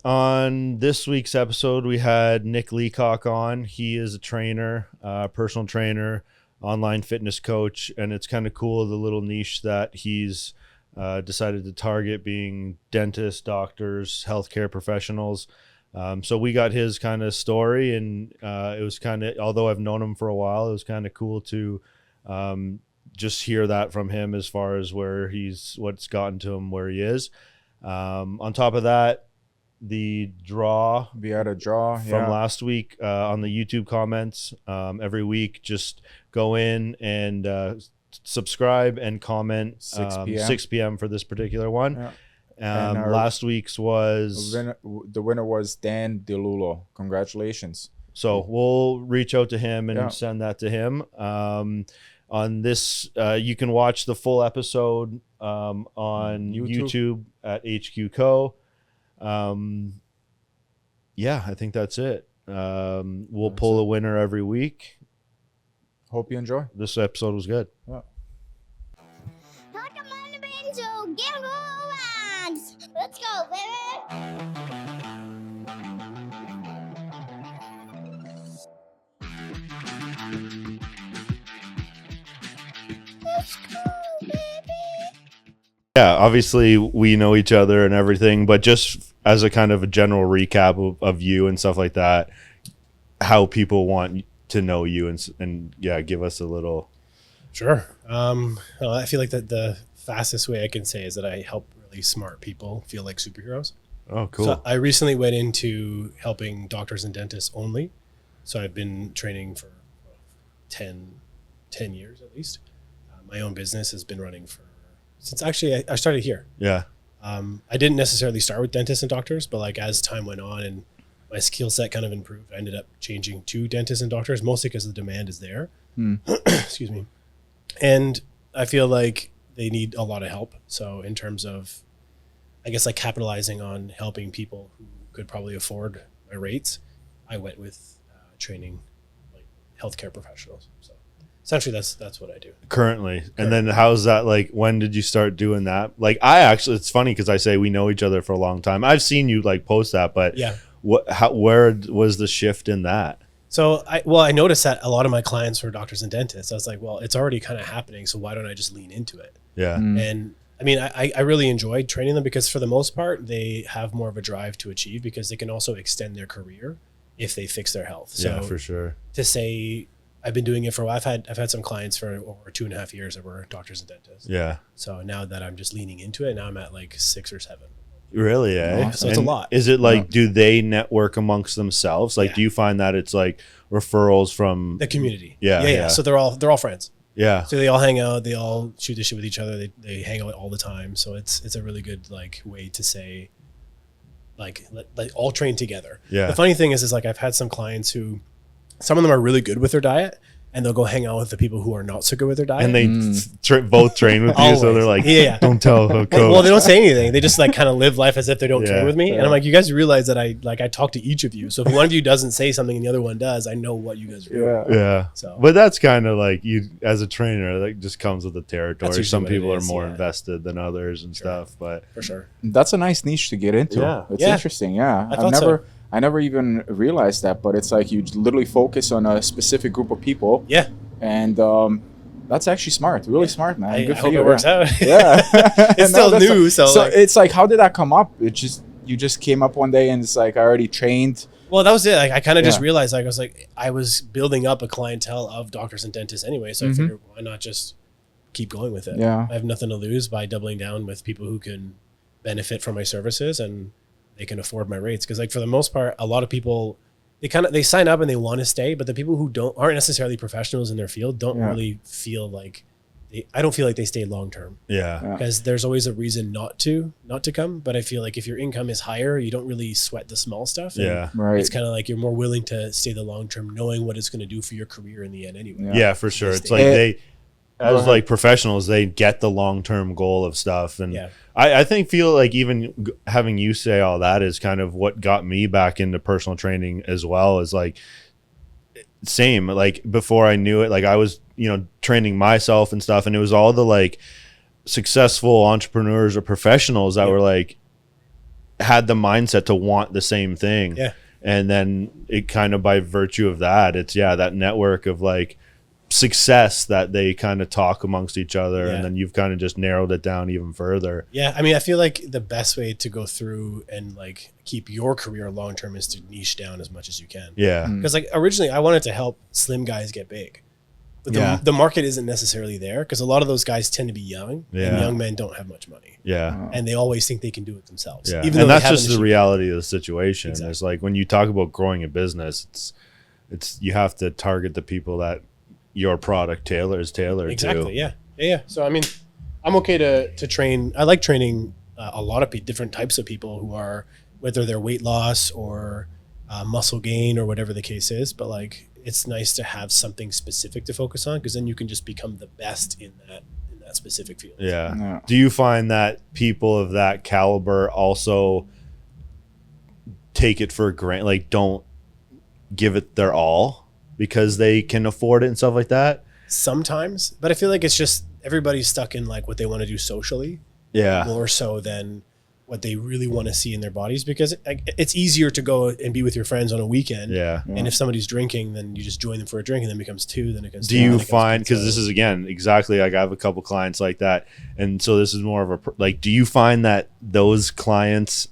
on this week's episode, we had Nick Leacock on. He is a trainer, personal trainer, online fitness coach, and it's kind of cool, the little niche that he's decided to target, being dentists, doctors, healthcare professionals. So we got his kind of story, and it was kind of, although I've known him for a while, it was kind of cool to just hear that from him as far as what's gotten to him where he is. On top of that, we had a draw from last week on the YouTube comments. Every week, just go in and subscribe and comment 6 p.m. for this particular one. And last week's was the winner was Dan DeLulo. Congratulations. So we'll reach out to him and send that to him. On this, you can watch the full episode on YouTube at HQCo. I think that's it. We'll pull a winner every week. Hope you enjoy. This episode was good. Let's go, baby. Let's go, baby. Yeah, obviously we know each other and everything, but just as a kind of a general recap of you and stuff like that, how people want to know you and give us a little. Sure. I feel like the fastest way I can say is that I help really smart people feel like superheroes. Oh, cool. So I recently went into helping doctors and dentists only. So I've been training for 10 years at least. My own business has been running since actually I started here. Yeah. I didn't necessarily start with dentists and doctors, but like as time went on and my skill set kind of improved, I ended up changing to dentists and doctors, mostly because the demand is there. Excuse me. And I feel like they need a lot of help. So in terms of, I guess, like capitalizing on helping people who could probably afford my rates, I went with training like healthcare professionals. So essentially that's what I do currently. And then how's that, like, when did you start doing that? Like, it's funny because I say we know each other for a long time. I've seen you like post that, but yeah, where was the shift in that? So I noticed that a lot of my clients were doctors and dentists. I was like, well, it's already kind of happening, so why don't I just lean into it? Yeah. And I mean, I really enjoyed training them because for the most part, they have more of a drive to achieve because they can also extend their career if they fix their health. So yeah, for sure. To say I've been doing it for a while, I've had some clients for over 2.5 years that were doctors and dentists. Yeah. So now that I'm just leaning into it, now I'm at like 6 or 7. Really, eh? So it's a lot. Is it like, do they network amongst themselves? Like, do you find that it's like referrals from the community? Yeah. So they're all friends. Yeah. So they all hang out. They all shoot the shit with each other. They hang out all the time. So it's a really good like way to say, like all train together. Yeah. The funny thing is like I've had some clients who, some of them are really good with their diet, and they'll go hang out with the people who are not so good with their diet. And they both train with you, so they're like, don't tell the coach. Well, they don't say anything. They just like kind of live life as if they don't train with me. And I'm like, you guys realize that I talk to each of you. So if one of you doesn't say something and the other one does, I know what you guys are doing. Yeah. So, but that's kind of like you as a trainer, that just comes with the territory. Some people are more invested than others and stuff, but for sure. That's a nice niche to get into. Yeah. It's interesting. Yeah. I never even realized that, but it's like you literally focus on a specific group of people. Yeah. And that's actually smart. Really smart, man. Good I for hope you. it works out. Yeah. It's still new. So like, it's like, how did that come up? You just came up one day and it's like, I already trained. Well, that was it. Like I kind of just realized, like I was building up a clientele of doctors and dentists anyway. So I figured, why not just keep going with it? Yeah. I have nothing to lose by doubling down with people who can benefit from my services and they can afford my rates. Because like for the most part, a lot of people, they sign up and they want to stay, but the people who aren't necessarily professionals in their field don't really feel like I don't feel like they stay long term. Yeah. Because there's always a reason not to come. But I feel like if your income is higher, you don't really sweat the small stuff. Yeah. Right. It's kind of like you're more willing to stay the long term, knowing what it's going to do for your career in the end anyway. Yeah, for sure. It's like as like professionals, they get the long-term goal of stuff. And I feel like even having you say all that is kind of what got me back into personal training as well, is like same, like before I knew it, like I was, training myself and stuff. And it was all the like successful entrepreneurs or professionals that were like had the mindset to want the same thing. Yeah. And then it kind of by virtue of that, it's that network of like success that they kind of talk amongst each other, and then you've kind of just narrowed it down even further. Yeah, I mean, I feel like the best way to go through and like keep your career long term is to niche down as much as you can. Yeah. Because like originally I wanted to help slim guys get big. But the market isn't necessarily there because a lot of those guys tend to be young, and young men don't have much money. Yeah. And they always think they can do it themselves. Yeah. Even though and they that's haven't just the achieved- reality of the situation. Exactly. It's like when you talk about growing a business, it's you have to target the people that your product is tailored Exactly. to. Yeah. So I mean, I'm okay to train. I like training a lot of different types of people who are, whether they're weight loss or muscle gain or whatever the case is. But like, it's nice to have something specific to focus on because then you can just become the best in that specific field. Yeah. Do you find that people of that caliber also take it for granted, like don't give it their all because they can afford it and stuff like that? Sometimes, but I feel like it's just everybody's stuck in like what they want to do socially. Yeah. More so than what they really want to see in their bodies, because it's easier to go and be with your friends on a weekend. Yeah. And if somebody's drinking, then you just join them for a drink and then it becomes two, then it becomes Do you find, because this is again exactly like I have a couple clients like that, and so this is more of a like, do you find that those clients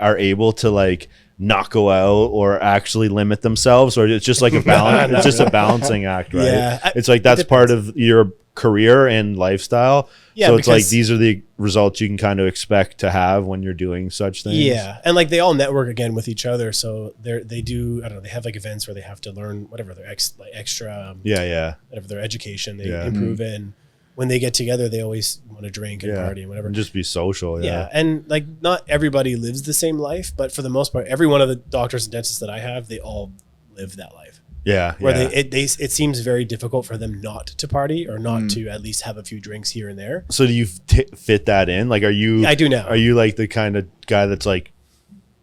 are able to like not go out or actually limit themselves, or it's just like a balance? It's just a balancing act, right? Yeah, it's like that's part of your career and lifestyle. Yeah, so it's like these are the results you can kind of expect to have when you're doing such things. Yeah, and like they all network again with each other, so they do. I don't know. They have like events where they have to learn whatever their extra. Whatever their education, they improve it. And when they get together, they always want to drink and party and whatever. And just be social. Yeah, and like not everybody lives the same life, but for the most part, every one of the doctors and dentists that I have, they all live that life. Yeah, where it seems very difficult for them not to party or not to at least have a few drinks here and there. So do you fit that in? Like, are you? I do now. Are you like the kind of guy that's like,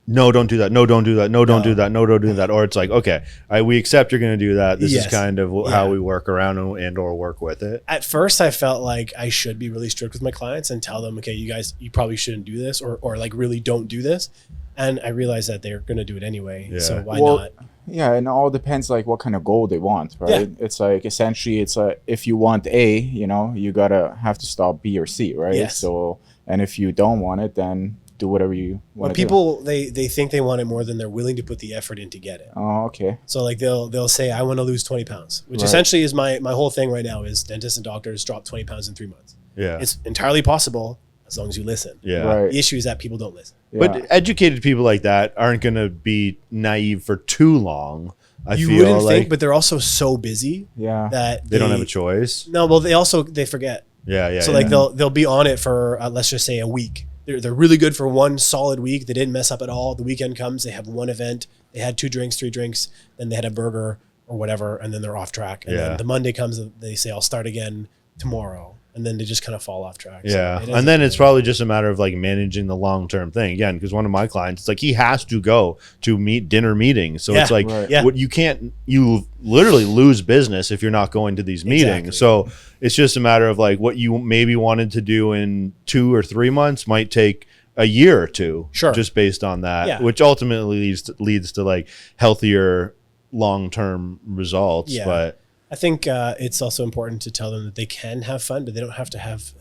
no, don't do that. No, don't do that. No, don't do that. No, don't do that. Or it's like, okay, we accept you're going to do that. This is kind of how we work around and or work with it. At first, I felt like I should be really strict with my clients and tell them, okay, you guys, you probably shouldn't do this, or like really don't do this. And I realized that they're going to do it anyway. Yeah. So why not? Yeah, and it all depends like what kind of goal they want, right? Yeah. It's like essentially it's like if you want A, you know, you have to stop B or C, right? Yes. So, and if you don't want it, then do whatever you want to do. People they think they want it more than they're willing to put the effort in to get it. Oh, okay. So like they'll say I want to lose 20 pounds, which essentially is my whole thing right now is dentists and doctors drop 20 pounds in 3 months. Yeah. It's entirely possible as long as you listen. Yeah. Right. The issue is that people don't listen. Yeah. But educated people like that aren't going to be naive for too long. You wouldn't think, but they're also so busy that they don't have a choice. No, well, they forget. Yeah. So like they'll be on it for let's just say a week. They're really good for one solid week. They didn't mess up at all. The weekend comes, they have one event. They had 2 drinks, 3 drinks. Then they had a burger or whatever, and then they're off track. And then the Monday comes, they say I'll start again tomorrow. And then they just kind of fall off track. Yeah. And then it's probably just a matter of like managing the long-term thing again. Because one of my clients, it's like he has to go to dinner meetings. So it's like what you literally lose business if you're not going to these meetings. So it's just a matter of like what you maybe wanted to do in 2 or 3 months might take a year or two. Sure. Just based on that, which ultimately leads to like healthier long-term results. Yeah. But I think it's also important to tell them that they can have fun, but they don't have to have,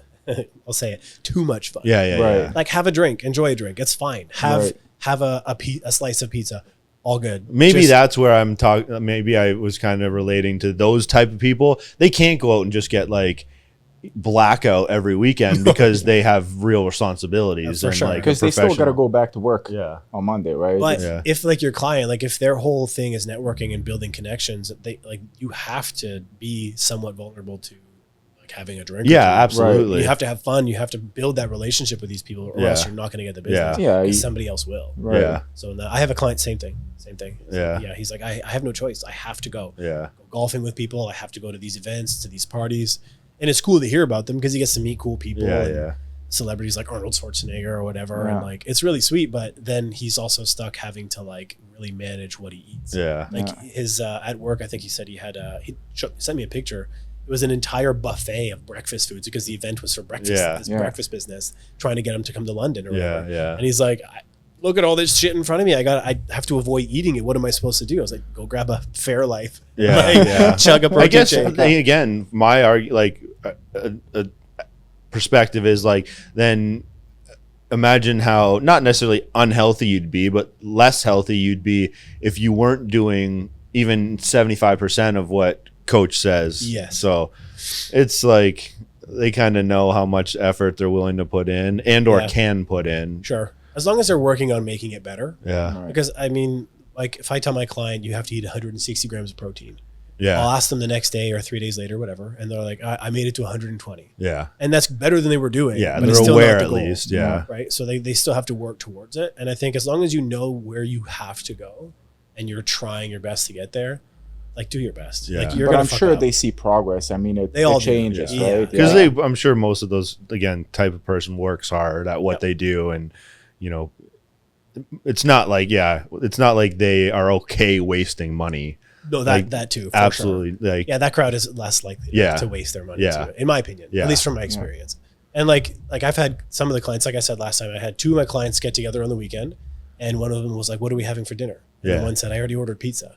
I'll say it, too much fun. Yeah. Like have a drink, enjoy a drink. It's fine. Have a slice of pizza. All good. Maybe that's where I'm talking. Maybe I was kind of relating to those type of people. They can't go out and just get like blackout every weekend because they have real responsibilities. For sure. Because they still got to go back to work on Monday, right? But if like your client, like if their whole thing is networking and building connections, they like you have to be somewhat vulnerable to like having a drink. Yeah, absolutely. Right. You have to have fun. You have to build that relationship with these people, or else you're not going to get the business. Yeah, somebody else will. Right. Yeah. So I have a client, same thing. Yeah. He's like, I have no choice. I have to go. Yeah. Go golfing with people. I have to go to these events, to these parties. And it's cool to hear about them because he gets to meet cool people. Yeah. Celebrities like Arnold Schwarzenegger or whatever. And like, it's really sweet, but then he's also stuck having to like really manage what he eats. Yeah. Like his, at work, I think he said he had, he sent me a picture. It it was an entire buffet of breakfast foods because the event was for breakfast, this breakfast business, trying to get him to come to London or whatever. Yeah. And he's like, look at all this shit in front of me. I have to avoid eating it. What am I supposed to do? I was like, go grab a Fairlife. Chug a protein I guess shake. again, my perspective is like, then imagine how not necessarily unhealthy you'd be, but less healthy you'd be if you weren't doing even 75% of what coach says. Yes. So it's like they kind of know how much effort they're willing to put in and or can put in. Sure. As long as they're working on making it better. Yeah. Right. Because I mean, like if I tell my client you have to eat 160 grams of protein, Yeah. I'll ask them the next day or 3 days later, whatever, and they're like, I made it to 120. Yeah. And that's better than they were doing. Yeah. but They're it's still aware not the at goal, least. Yeah. right? So they still have to work towards it. And I think as long as you know where you have to go and you're trying your best to get there, like do your best. Yeah. Like you're But gonna I'm fuck sure up. they see progress. I mean, it They all do, changes, yeah. right? Because Yeah. I'm sure most of those, again, type of person works hard at what they do. And, you know, it's not like they are okay wasting money. No, that too. For Absolutely. Sure. Like, Yeah, that crowd is less likely to waste their money too, in my opinion. Yeah. At least from my experience. And like I've had some of the clients, like I said last time, I had two of my clients get together on the weekend, and one of them was like, "What are we having for dinner?" And Yeah. one said, "I already ordered pizza."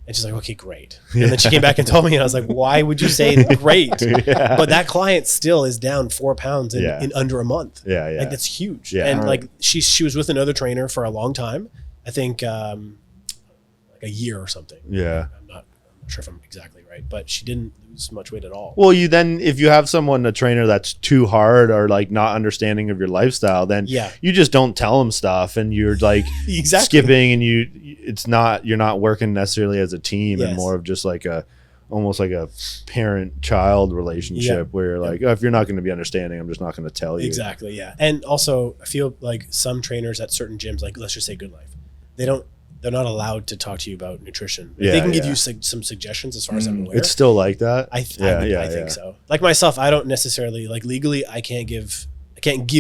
And she's like, "Okay, great." And then she came back and told me, and I was like, "Why would you say great?" But that client still is down 4 pounds in under a month. Yeah. Like that's huge. Yeah. And Right. like she was with another trainer for a long time. I think like a year or something. Yeah. I'm not sure if I'm exactly right, but she didn't lose much weight at all. Well, if you have a trainer that's too hard or like not understanding of your lifestyle, then you just don't tell them stuff, and you're like Exactly. skipping, and you're not working necessarily as a team, and more of just like almost like a parent-child relationship where you're like, oh, if you're not going to be understanding, I'm just not going to tell you. Exactly. Yeah. And also I feel like some trainers at certain gyms, like let's just say Good Life, they're not allowed to talk to you about nutrition. They can give you some suggestions as far as I'm aware. It's still like that. I think so. Like myself, I don't necessarily like legally. I can't give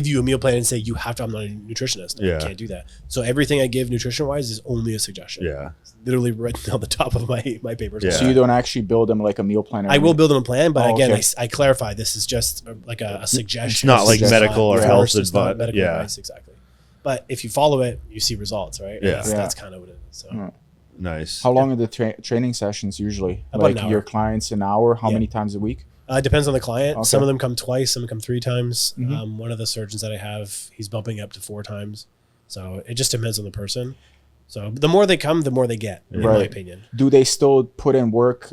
you a meal plan and say you have to. I'm not a nutritionist. I can't do that. So everything I give nutrition wise is only a suggestion. Yeah. It's literally written on the top of my papers. Yeah. So you don't actually build them like a meal plan. I will build them a plan, but again, okay. I clarify this is just like a suggestion. It's not like It's medical or not health forced, it's not advice. medical Yeah. advice, exactly. But if you follow it, you see results, right? And Yeah. that's kind of what it is. So. Nice. How long are the training sessions usually? About Like an hour. your clients an hour? How many times a week? It depends on the client. Okay. Some of them come twice, some come 3 times. Mm-hmm. One of the surgeons that I have, he's bumping up to 4 times. So it just depends on the person. So the more they come, the more they get, in my opinion. Do they still put in work,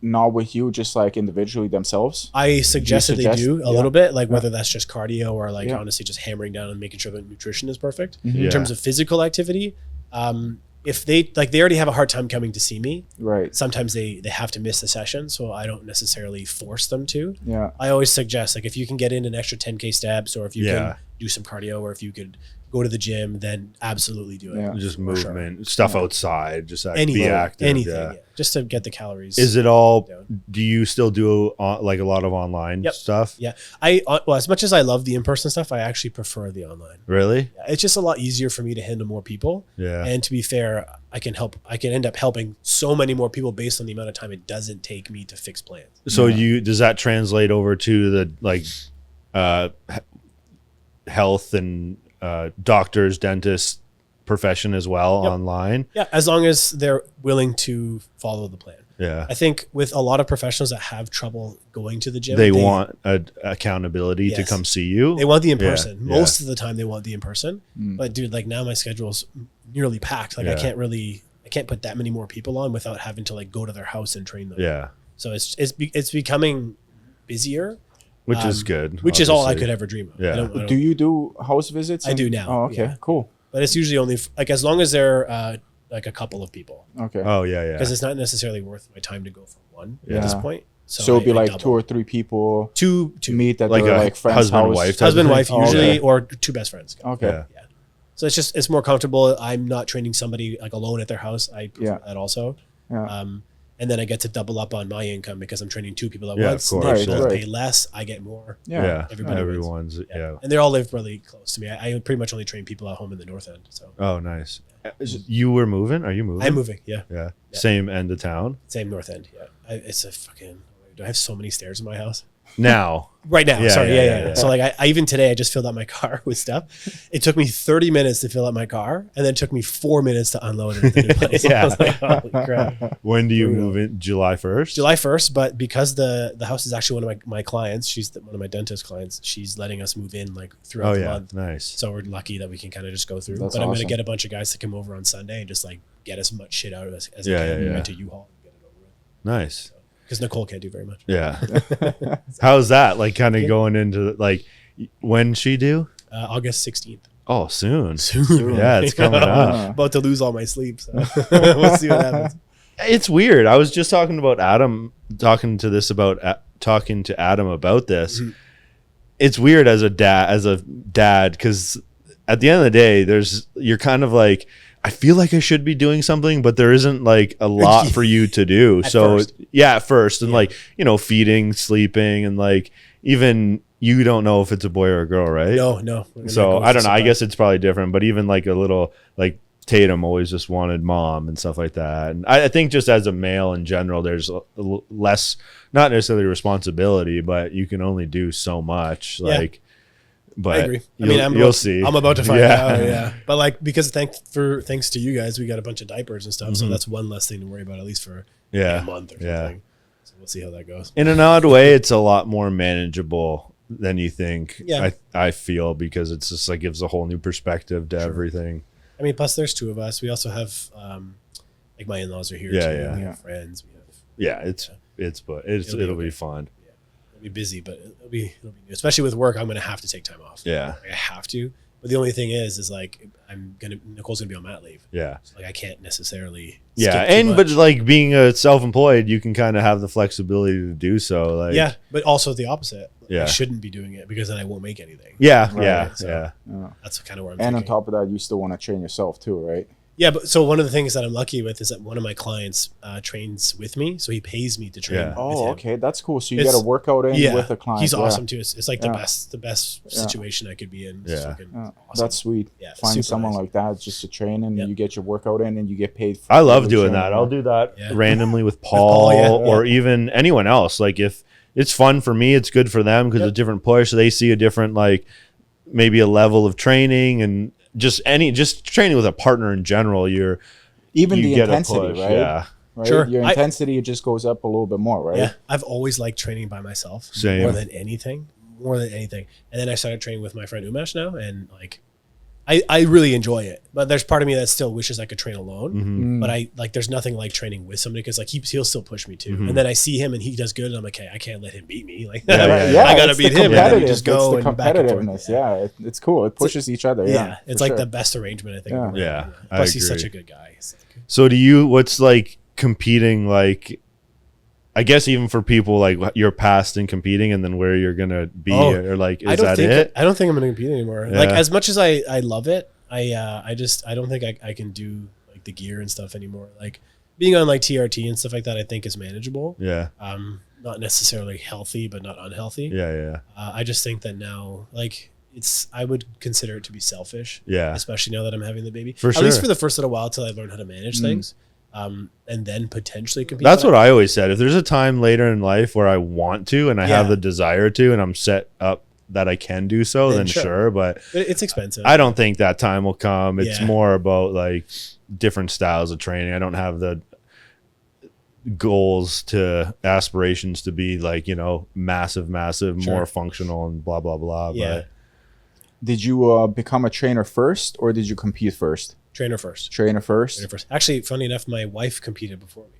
not with you, just like individually themselves? I suggest that they do a little bit, like whether that's just cardio or like honestly just hammering down and making sure that nutrition is perfect. In terms of physical activity, if they already have a hard time coming to see me, Right. sometimes they have to miss a session, so I don't necessarily force them to. Yeah. I always suggest, like, if you can get in an extra 10K steps, or if you can do some cardio, or if you could go to the gym, then absolutely do it. Yeah. Just movement, stuff outside, just be Anything, active. anything, just to get the calories. Is it all? down. Do you still do like a lot of online stuff? Yeah, well, as much as I love the in-person stuff, I actually prefer the online. Really? It's just a lot easier for me to handle more people. Yeah. And to be fair, I can end up helping so many more people based on the amount of time it doesn't take me to fix plans. So does that translate over to the like health and doctors, dentists profession as well online? Yeah, as long as they're willing to follow the plan. Yeah. I think with a lot of professionals that have trouble going to the gym, They want accountability to Yes. come see you. They want the in-person. Yeah. Most of the time they want the in-person. But dude, like now my schedule's nearly packed. Like I can't put that many more people on without having to like go to their house and train them. Yeah. So it's becoming busier. Which is good. Which is all I obviously. could ever dream of. Yeah. I don't- Do you do house visits? I do now, Oh, okay. yeah. Cool. but it's usually only like as long as they're like a couple of people, Okay. Oh yeah, because yeah. it's not necessarily worth my time to go for one Yeah. at this point. So it'd be I like double. 2 or 3 people two meet that Like they're a like friends' husband, house. wife type husband, of thing? wife Oh, usually, okay. or 2 best friends. Okay. Yeah. Yeah. So it's more comfortable. I'm not training somebody like alone at their house. I prefer that also. Yeah. And then I get to double up on my income because I'm training 2 people at Yeah, of once. course. They Right, both right. pay less. I get more. Yeah. Everybody wins. Everyone's yeah. And they all live really close to me. I pretty much only train people at home in the North End. So Oh, nice. You were moving? Are you moving? I'm moving. Yeah. Yeah. Same end of town. Same North End. Yeah. It's a fucking, do I have so many stairs in my house? Now. Right now, Yeah, sorry, yeah, yeah. yeah. So like I even today I just filled out my car with stuff. It took me 30 minutes to fill out my car, and then it took me 4 minutes to unload it at the new place. Yeah. I was like, holy crap. When do you Brutal. move in? July 1st? July 1st, but because the house is actually one of my clients, she's one of my dentist clients. She's letting us move in like throughout Oh the yeah, month. nice. So we're lucky that we can kind of just go through. That's but I'm going to awesome. get a bunch of guys to come over on Sunday and just like get as much shit out of us as Yeah, I can. yeah, yeah. Rent a U-Haul and get it over with. Nice. Because Nicole can't do very much. Yeah. How's that? Like kind of going into like when she do? August 16th. Oh, soon. Soon. Yeah, it's coming up. About to lose all my sleep. So we'll see what happens. It's weird. I was just talking to Adam about this. Mm-hmm. It's weird as a dad, because at the end of the day, you're kind of like, I feel like I should be doing something, but there isn't like a lot for you to do. At So first. yeah, at first, and Yeah. like, you know, feeding, sleeping, and like even you don't know if it's a boy or a girl, right? No. We're gonna So go I don't with know. I surprise. guess it's probably different, but even like a little like Tatum always just wanted mom and stuff like that. And I think just as a male in general, there's less, not necessarily responsibility, but you can only do so much. Yeah. Like, but I agree. I mean, you'll see. I'm about to find Yeah. out. Yeah, but like because thanks to you guys, we got a bunch of diapers and stuff. So Mhm. that's one less thing to worry about, at least for Yeah. a month or something. Yeah. So we'll see how that goes. In an odd way, it's a lot more manageable than you think. Yeah. I feel, because it's just like gives a whole new perspective to everything. I mean, plus there's two of us. We also have like my in-laws are here Yeah, too. yeah. We Yeah. have friends. We have. Yeah, it'll be fun. It'll be busy, but it'll be new. Especially with work, I'm gonna have to take time off. Yeah. Like, I have to. But the only thing is like Nicole's gonna be on mat leave. Yeah. So, like I can't necessarily. Yeah, skip too and but much. like being a self-employed, you can kind of have the flexibility to do so. Like, yeah, but also the opposite. Yeah. I shouldn't be doing it because then I won't make anything. yeah, Right. yeah, So- yeah. Yeah. That's kind of where I'm. And on thinking. top of that, you still want to train yourself too, right? Yeah, but so one of the things that I'm lucky with is that one of my clients trains with me, so he pays me to train. Yeah. with Oh, him. okay, that's cool. So you It's- get a workout in Yeah, with a client. he's yeah. awesome too. It's like Yeah. the best Yeah. situation I could be in. It's Yeah. fucking Yeah, awesome. that's sweet. Yeah, Find super someone nice. like that just to train, and Yeah. you get your workout in, and you get paid. For I love the doing training, that. I'll right? do that Yeah. randomly with Paul, yeah. or even anyone else. Like if it's fun for me, it's good for them because Yep. it's a different push. They see a different, like maybe a level of training, and just training with a partner in general. You Even the get a intensity, push. right? Yeah, Right? Sure. Your I- intensity it just goes up a little bit more, right? Yeah, I've always liked training by myself Same. more than anything. And then I started training with my friend Umesh now, and like, I really enjoy it. But there's part of me that still wishes I could train alone. Mhm. But I like, there's nothing like training with somebody because like he'll still push me too. Mhm. And then I see him and he does good, and I'm like, hey, I can't let him beat me. Like, Yeah, Yeah, yeah. I gotta it's beat the him, and then we competitive- just go it's the and back and forth. competitiveness. Yeah, it's cool. It pushes each other. Yeah, Yeah, it's for like sure. the best arrangement I think. Yeah. around. Yeah, I Plus, he's such agree. a good guy. It's like, So what's like competing, like I guess even for people like your past in competing and then where you're gonna be, Oh, or like I is don't that think it? I don't think I'm gonna compete anymore. Like Yeah. as much as I love it, I don't think I can do like the gear and stuff anymore. Like being on like TRT and stuff like that, I think is manageable. Yeah, Not necessarily healthy, but not unhealthy. yeah, yeah, I just think that now, like I would consider it to be selfish, yeah. especially now that I'm having the baby. For At least sure. for the first little while till I learn how to manage things, and then potentially compete. That's But what I always said. If there's a time later in life where I want to and I have Yeah. the desire to and I'm set up that I can do so, then Sure. sure. But But it's expensive. I don't think that time will come. It's Yeah. more about like different styles of training. I don't have the goals to aspirations to be like, massive, Sure. more functional and blah, blah, blah. Yeah. Did you become a trainer first, or did you compete first? Trainer first. Trainer first. Trainer first. Actually, funny enough, my wife competed before me,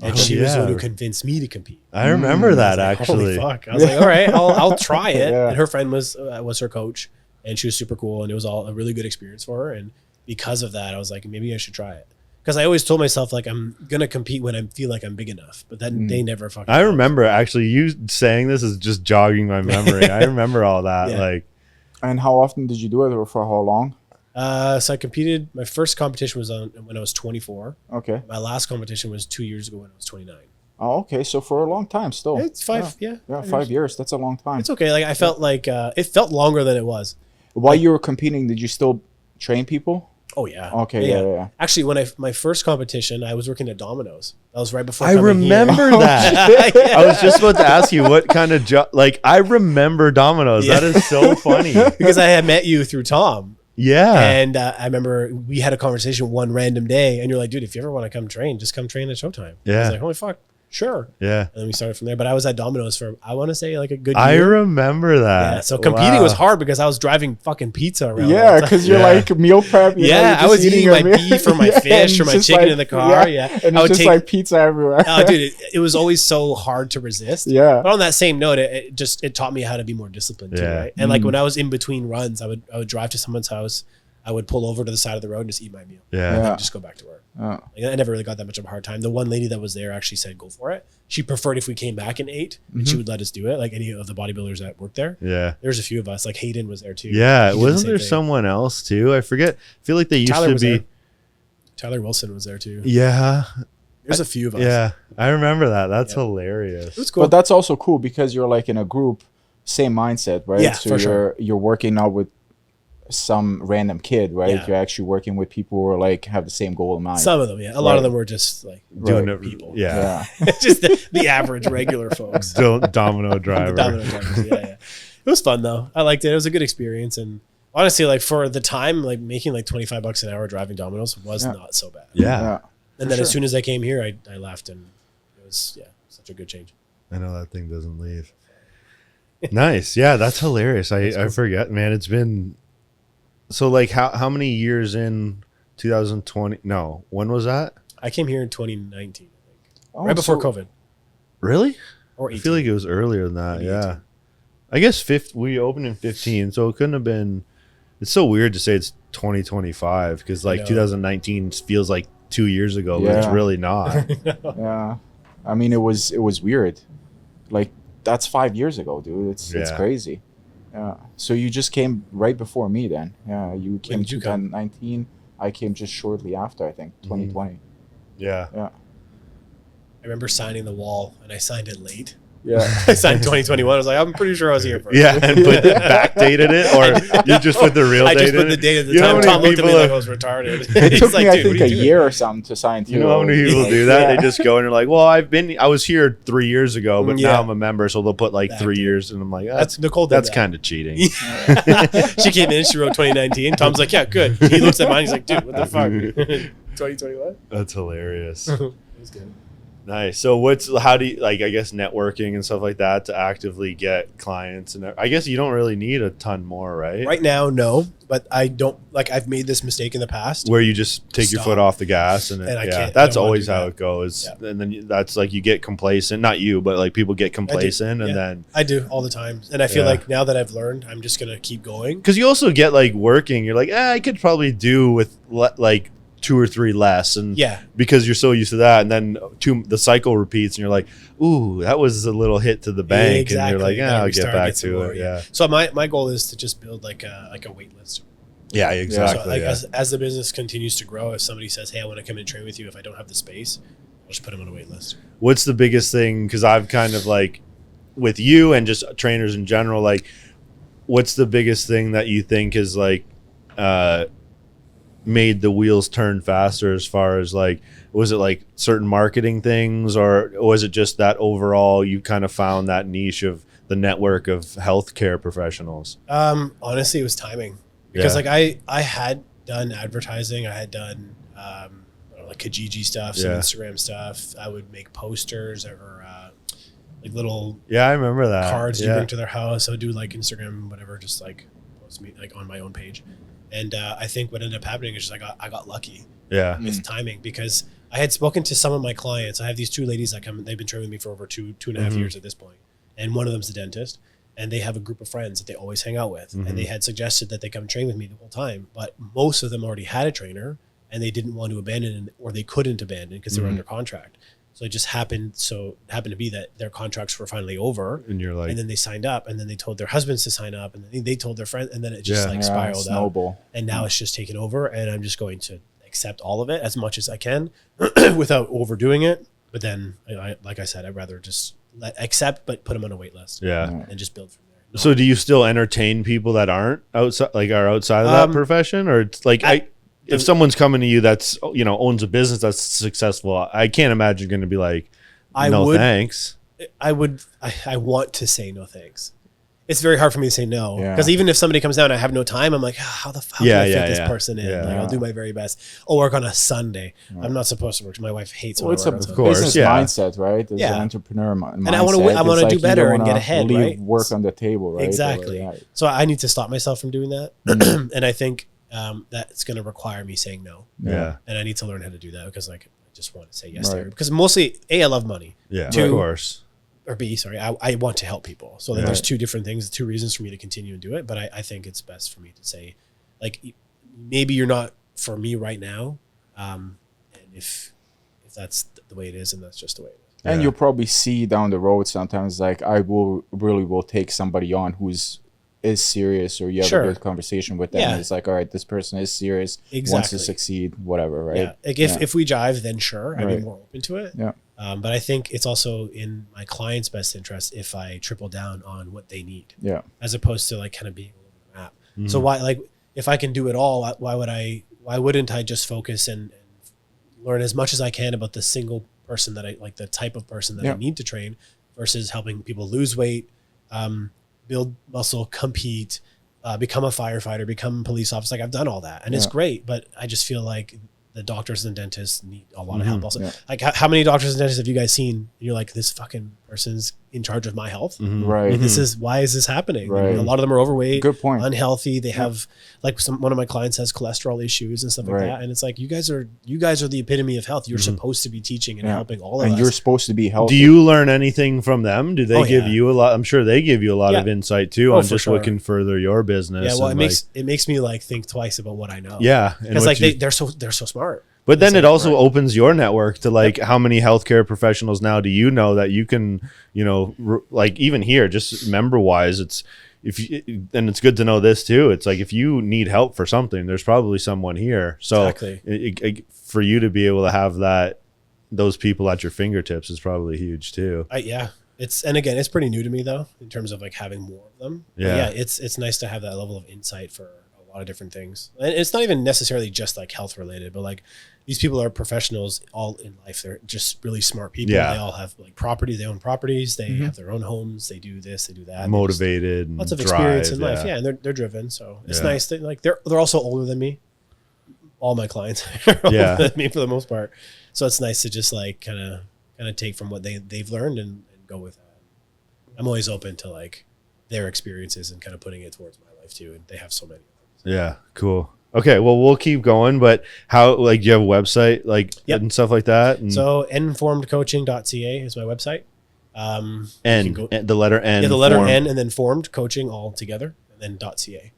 and Oh, she was the one yeah. who convinced me to compete. I remember that I was like, actually. holy fuck! I was like, all right, I'll try it. Yeah. And her friend was her coach, and she was super cool, and it was all a really good experience for her. And because of that, I was like, maybe I should try it. Because I always told myself like I'm gonna compete when I feel like I'm big enough, but then they never fucking. I remember actually you saying this is just jogging my memory. I remember all that. Yeah. Like, And how often did you do it, or for how long? So I competed. My first competition was when I was 24. Okay. My last competition was 2 years ago when I was 29. Oh, okay. So for a long time, still. It's five. Yeah, Yeah, 5 years. That's a long time. It's okay. Like I felt like it felt longer than it was. While you were competing, did you still train people? Oh yeah. Okay, yeah. Actually, when my first competition, I was working at Domino's. That was right before I coming here. remember that. I was just about to ask you what kind of job. Like, I remember Domino's. Yeah. That is so funny. Because I had met you through Tom. Yeah. And I remember we had a conversation one random day, and you're like, dude, if you ever want to come train, just come train at Showtime. I Yeah. was like, holy fuck, sure. Yeah. And then we started from there. But I was at Domino's for, I want to say, like a good I year. remember that. Yeah, so competing Wow. was hard because I was driving fucking pizza around. all Yeah, the time. because you're Yeah. like meal prep. You know, Yeah, you're I just was eating your my meal. beef or my Yeah, fish or and my just chicken like- in the car. Yeah. And I it's would just take, like pizza everywhere. oh, dude, it was always so hard to resist. Yeah. But on that same note, it taught me how to be more disciplined too, Yeah. right? And like when I was in between runs, I would drive to someone's house. I would pull over to the side of the road and just eat my meal. Yeah. And Yeah. then just go back to work. Oh. Like, I never really got that much of a hard time. The one lady that was there actually said, go for it. She preferred if we came back and ate, and she would let us do it. Like any of the bodybuilders that worked there. Yeah. There's a few of us. Like Hayden was there too. Yeah. He did the Wasn't same there thing. someone else too? I forget. I feel like they used Tyler to was be. there. Tyler Wilson was there too. Yeah. There's a few of us. Yeah. I remember that. That's Yeah. hilarious. It was cool. But that's also cool because you're like in a group, same mindset, right? Yeah, so for you're sure. you're working out with some random kid, right? Yeah. You're actually working with people who are like have the same goal in mind. Some of them, yeah. A lot Right. of them were just like Doing Right. it. people. Yeah. Yeah. just the average regular folks. Domino driver. The domino drivers, yeah. It was fun though. I liked it. It was a good experience, and honestly, like for the time, like making like $25 an hour driving Domino's was Yeah. not so bad. Yeah. Yeah. And then as soon as I came here, I left, and it was such a good change. I know that thing doesn't leave. Nice. Yeah, that's hilarious. I forget, man. It's been so like how many years in 2020? No, when was that? I came here in 2019, I think, Oh, right before so- COVID, Really? or I 18. feel like it was earlier than that. Maybe Yeah. 18. I guess we opened in 15, so it couldn't have been. It's so weird to say it's 2025 because like know. 2019 feels like 2 years ago, but it's Yeah. really not. Yeah. I mean, it was weird. Like that's 5 years ago, dude. It's Yeah. crazy. Yeah. So you just came right before me then. Yeah. You came did you come? 2019. I came just shortly after, I think, 2020. Yeah. Yeah. I remember signing the wall, and I signed it late. Yeah. I signed 2021. I was like, I'm pretty sure I was here first. Yeah, and backdated it, or you just put the real I date just put in the it? date at the You know how time. many Tom looked at me people like have- I was retarded. It He's took like, me, I dude, think, what are a you doing? year or something to sign too. You know how many people do that? Yeah. They just go and they're like, "Well, I was here 3 years ago, but Yeah. now I'm a member, so they'll put like 3 Backdated. years." And I'm like, That's "That's Nicole. Did that's that. kind of cheating." She came in. She wrote 2019. Tom's like, yeah, good. He looks at mine. He's like, dude, what the fuck? 2021. That's hilarious. It was good. Nice. So how do you like? I guess networking and stuff like that to actively get clients, and I guess you don't really need a ton more, right? Right now, no, but I don't like. I've made this mistake in the past. Where you just take your Stop. foot off the gas, and, And I yeah, can't- I that's don't wanna always do how that. it goes. Yeah. And then that's like you get complacent. Not you, but like people get complacent, and Yeah. then I do all the time, and I feel Yeah. like now that I've learned, I'm just gonna keep going. because you also get like working. You're like, I could probably do with like 2 or 3 less, and Yeah, because you're so used to that, and then the cycle repeats, and you're like, ooh, that was a little hit to the bank, exactly. and you're like, Gotta I'll get restart, back get some to more, it. Yeah, So my goal is to just build like a wait list. yeah, exactly. So like yeah. as the business continues to grow, if somebody says, "Hey, I want to come and train with you," if I don't have the space, I'll just put them on a wait list. What's the biggest thing? Because I've kind of like with you and just trainers in general, like, what's the biggest thing that you think is like made the wheels turn faster as far as like, was it like certain marketing things, or was it just that overall you kind of found that niche of the network of healthcare professionals? Honestly, it was timing because Yeah. like I had done advertising, I had done I don't know, like Kijiji stuff, some Yeah. Instagram stuff. I would make posters or like little Yeah, I remember that. cards you yeah. bring to their house. I would do like Instagram, whatever, just like post me like on my own page. And I think what ended up happening is just I got lucky Yeah. with timing because I had spoken to some of my clients. I have these 2 ladies that come. They've been training with me for over two and a half Mhm. years at this point, and one of them's a dentist. And they have a group of friends that they always hang out with. Mhm. And they had suggested that they come train with me the whole time. But most of them already had a trainer and they didn't want to abandon or they couldn't abandon because they were Mhm. under contract. So it just happened to be that their contracts were finally over. And you're like, And then they signed up and then they told their husbands to sign up and then they told their friends and then it just Yeah. like spiraled out. snowball. And now it's just taken over and I'm just going to accept all of it as much as I can without overdoing it. But then, like I said, I'd rather just accept, but put them on a wait list yeah. and just build from there. No. So do you still entertain people that aren't outside, like are outside of that profession, or it's like if someone's coming to you that's, owns a business that's successful, I can't imagine you're going to be like, thanks. I want to say no thanks. It's very hard for me to say no, Yeah. because even if somebody comes down and I have no time, I'm like, how the fuck can I fit this person in? Yeah. Like, I'll do my very best. I'll work on a Sunday. I'm not supposed to work. My wife hates when Well, it's I a work on Sunday. course, business yeah. mindset, right? It's Yeah. an entrepreneur mindset. And I wanna It's do you better don't and get wanna ahead, leave right? work on the table, right? Exactly. Or, yeah. So I need to stop myself from doing that. And I think that's going to require me saying no. Yeah. And I need to learn how to do that, because like I just want to say yes Right. to everybody. Because mostly, A, I love money. Yeah. Two, Of course. or B, sorry, I want to help people. So then Yeah. there's two different things, two reasons for me to continue and do it. But I think it's best for me to say, like, maybe you're not for me right now. And if that's the way it is, and that's just the way it is. And Yeah. you'll probably see down the road sometimes, like, I will take somebody on who's is serious, or you have Sure. a good conversation with them. Yeah. And it's like, all right, this person is serious, wants Exactly. to succeed, whatever, right? Yeah. Like if we jive, then sure, I'd be Right. more open to it. Yeah. But I think it's also in my client's best interest if I triple down on what they need, Yeah. as opposed to like kind of being all over the map. Mm-hmm. So why, like, if I can do it all, why wouldn't I just focus and learn as much as I can about the single person that I like, the type of person that I Yeah. need to train, versus helping people lose weight, build muscle, compete, become a firefighter, become a police officer. Like, I've done all that, and it's Yeah. great, but I just feel like the doctors and dentists need a lot of help also. Yeah. Like, how many doctors and dentists have you guys seen? You're like, this fucking person's in charge of my health. Right. Why is this happening? Right. A lot of them are overweight, Good point. unhealthy. They have, like, one of my clients has cholesterol issues and stuff like Right. that. And it's like, you guys are the epitome of health. You're supposed to be teaching and Yeah. helping all of And us. you're supposed to be healthy. Do you learn anything from them? Do they Oh, give yeah. you a lot? I'm sure they give you a lot Yeah. of insight too, Oh, on for just sure. what can further your business. Yeah, well, and, it makes me like think twice about what I know. yeah, and because what like you- they're so smart. But then It's it like, also right. opens your network to like how many healthcare professionals now do you know that you can, like even here, just member wise, it's and it's good to know this too. It's like if you need help for something, there's probably someone here. So Exactly. for you to be able to have those people at your fingertips is probably huge too. And again, it's pretty new to me though, in terms of like having more of them. But Yeah. it's nice to have that level of insight for a lot of different things. And it's not even necessarily just like health related, but like these people are professionals all in life. They're just really smart people. Yeah. They all have like property, they own properties, they have their own homes, they do this, they do that. They just- Motivated, and lots of drive, experience in life. Yeah, and they're driven. So it's Yeah. nice that like they're also older than me. All my clients are older Yeah. than me for the most part. So it's nice to just like kind of take from what they've learned and go with that. I'm always open to like their experiences and kind of putting it towards my life too. And they have so many. Yeah, cool. Okay, well, we'll keep going, but how, like, do you have a website, like, Yep. and stuff like that? And, So informedcoaching.ca is my website. You and, can go- and the letter N. the letter form. N and then formed coaching all together, and then .ca.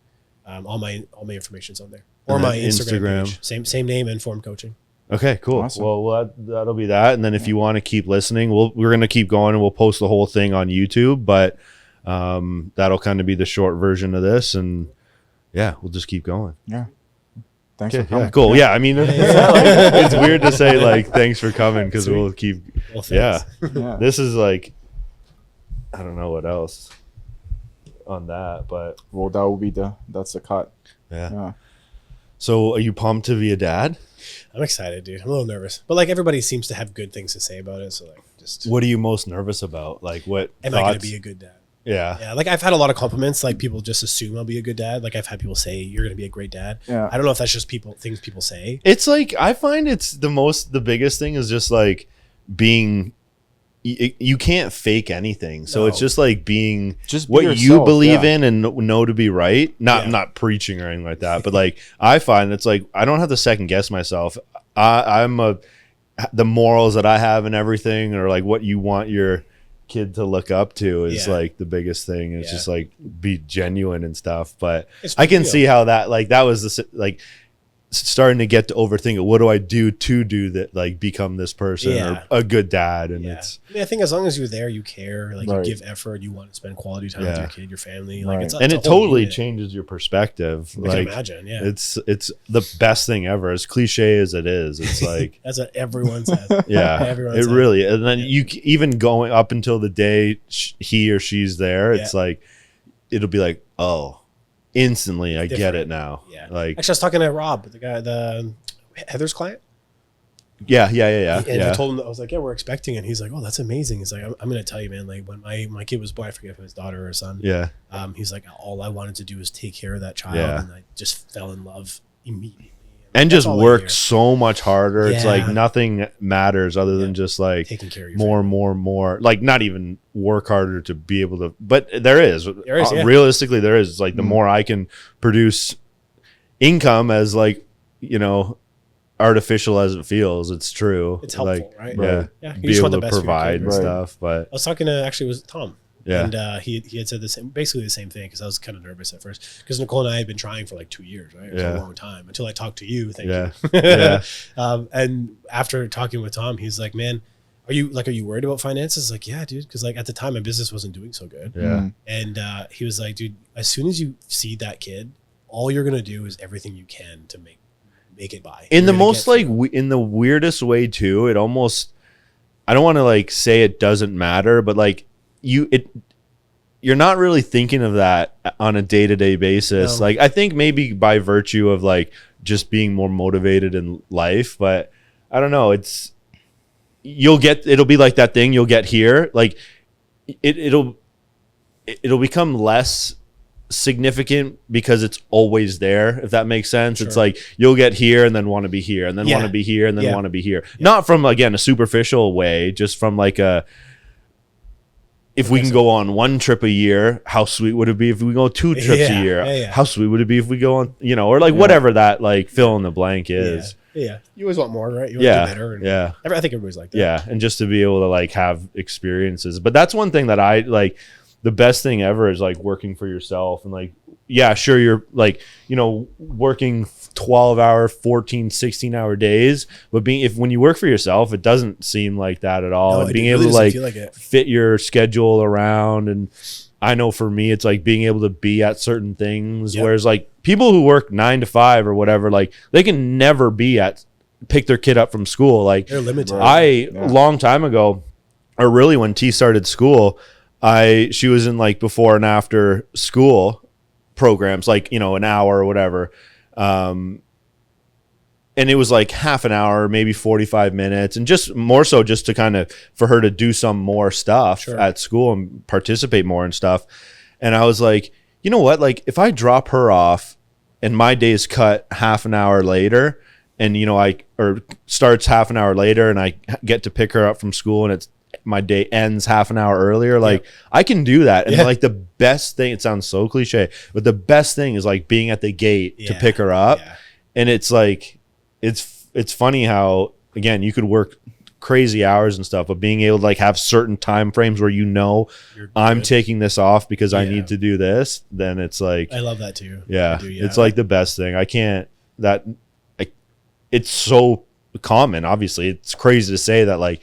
All my information's on there, or And my then Instagram Instagram. page. Same name, informed coaching. Okay, cool. Awesome. Well, that'll be that. And then if you want to keep listening, we're going to keep going and we'll post the whole thing on YouTube, but that'll kind of be the short version of this. And yeah, we'll just keep going. Yeah. Thanks Okay, for coming. yeah, cool. Yeah, I mean, it's weird to say like, thanks for coming, because Sweet. we'll keep, Well, yeah. thanks. Yeah. This is like, I don't know what else on that, but Well, that will be that's the cut. yeah. Yeah. So are you pumped to be a dad? I'm excited, dude. I'm a little nervous, but like everybody seems to have good things to say about it. So like, just What are you most nervous about? Like what am I going to thoughts? be a good dad? Yeah. Yeah, like I've had a lot of compliments. Like people just assume I'll be a good dad. Like I've had people say you're going to be a great dad. Yeah. I don't know if that's just things people say. It's like, I find it's the biggest thing is just like being, you can't fake anything. So No. it's just like being Just be what you yourself, believe yeah. in and know to be right. Not Yeah. not preaching or anything like that, but like I find it's like I don't have to second guess myself. The morals that I have and everything, or like what you want your kid to look up to is Yeah. like the biggest thing. It's Yeah. just like be genuine and stuff. But It's I can real. see how that was like starting to get to overthink it. What do I do to do that, like become this person Yeah. or a good dad? And Yeah. it's I mean, I think as long as you're there, you care, like Right. you give effort, you want to spend quality time with Yeah. your kid, your family. Like Right. it's and a it whole totally unit. changes your perspective. I can Like imagine. Yeah. it's the best thing ever, as cliche as it is. It's like That's what everyone says. yeah, Everyone it says. really. And then even going up until the day he or she's there, it's Yeah. like it'll be like, oh, instantly I get Different. it now. Yeah. Like, Actually, I was talking to Rob, the guy, the Heather's client. yeah. And I told him, I was like, yeah, we're expecting. And he's like, oh, that's amazing. He's like, I'm going to tell you, man, like when my kid was born, I forget if it was daughter or son. Yeah. He's like, all I wanted to do was take care of that child. Yeah. And I just fell in love immediately. And That's just all I work hear. so much harder. It's Yeah. like nothing matters other than just like Taking care of your more. Like not even work harder to be able to, but there is. Yeah. Realistically, there is. It's like the more I can produce income as like, you know, artificial as it feels, it's true. It's helpful, like, right? Yeah. Yeah, you Be just able want the to best for your provide kid, and right? stuff. But I was talking to, actually, it was Tom. Yeah. And he had said basically the same thing, because I was kind of nervous at first, because Nicole and I had been trying for like 2 years, right? It was Yeah. a long time until I talked to you. Thank Yeah. you. Yeah. And after talking with Tom, he's like, man, are you worried about finances? Like, yeah, dude. Because like at the time my business wasn't doing so good. Yeah. And he was like, dude, as soon as you see that kid, all you're going to do is everything you can to make it by. In You're the gonna most get like through. in the weirdest way too, it almost, I don't want to like say it doesn't matter, but like you're not really thinking of that on a day-to-day basis. No. Like I think maybe by virtue of like just being more motivated in life, but I don't know, it'll be like that thing you'll get here, like it'll become less significant because it's always there, if that makes sense. Sure. It's like you'll get here and then want to be here and then Yeah. want to be here and then Yeah. want to be here. Not from, again, a superficial way, just from like if we can go on one trip a year, how sweet would it be if we go 2 trips Yeah. a year? Yeah. How sweet would it be if we go on, or like whatever that like fill in the blank is. Yeah. You always want more, right? You want Yeah. to do better. And Yeah. I think everybody's like that. Yeah, and just to be able to like have experiences. But that's one thing that I like, the best thing ever is like working for yourself. And like, yeah, sure, you're like, working 12-hour, 14, 16-hour days, but when you work for yourself, it doesn't seem like that at all. No, And it being really able to doesn't like feel like it. fit your schedule around, and I know for me it's like being able to be at certain things, Yep. whereas like people who work 9 to 5 or whatever, like they can never pick their kid up from school. Like They're limited. Right. a long time ago, or really when T started school, she was in like before and after school programs, like, an hour or whatever. And it was like half an hour, maybe 45 minutes, and just more so just to kind of for her to do some more stuff Sure. at school and participate more in stuff. And I was like, you know what? Like if I drop her off and my day's cut half an hour later, and starts half an hour later, and I get to pick her up from school, and my day ends half an hour earlier, like I can do that. And Yeah. like the best thing, it sounds so cliche, but the best thing is like being at the gate to Yeah. pick her up. Yeah. And it's like it's funny how, again, you could work crazy hours and stuff, but being able to like have certain time frames where You're I'm good. taking this off because I Yeah. need to do this, then it's like I love that too. yeah, I do, yeah. it's like the best thing. It's so common. Obviously, it's crazy to say that like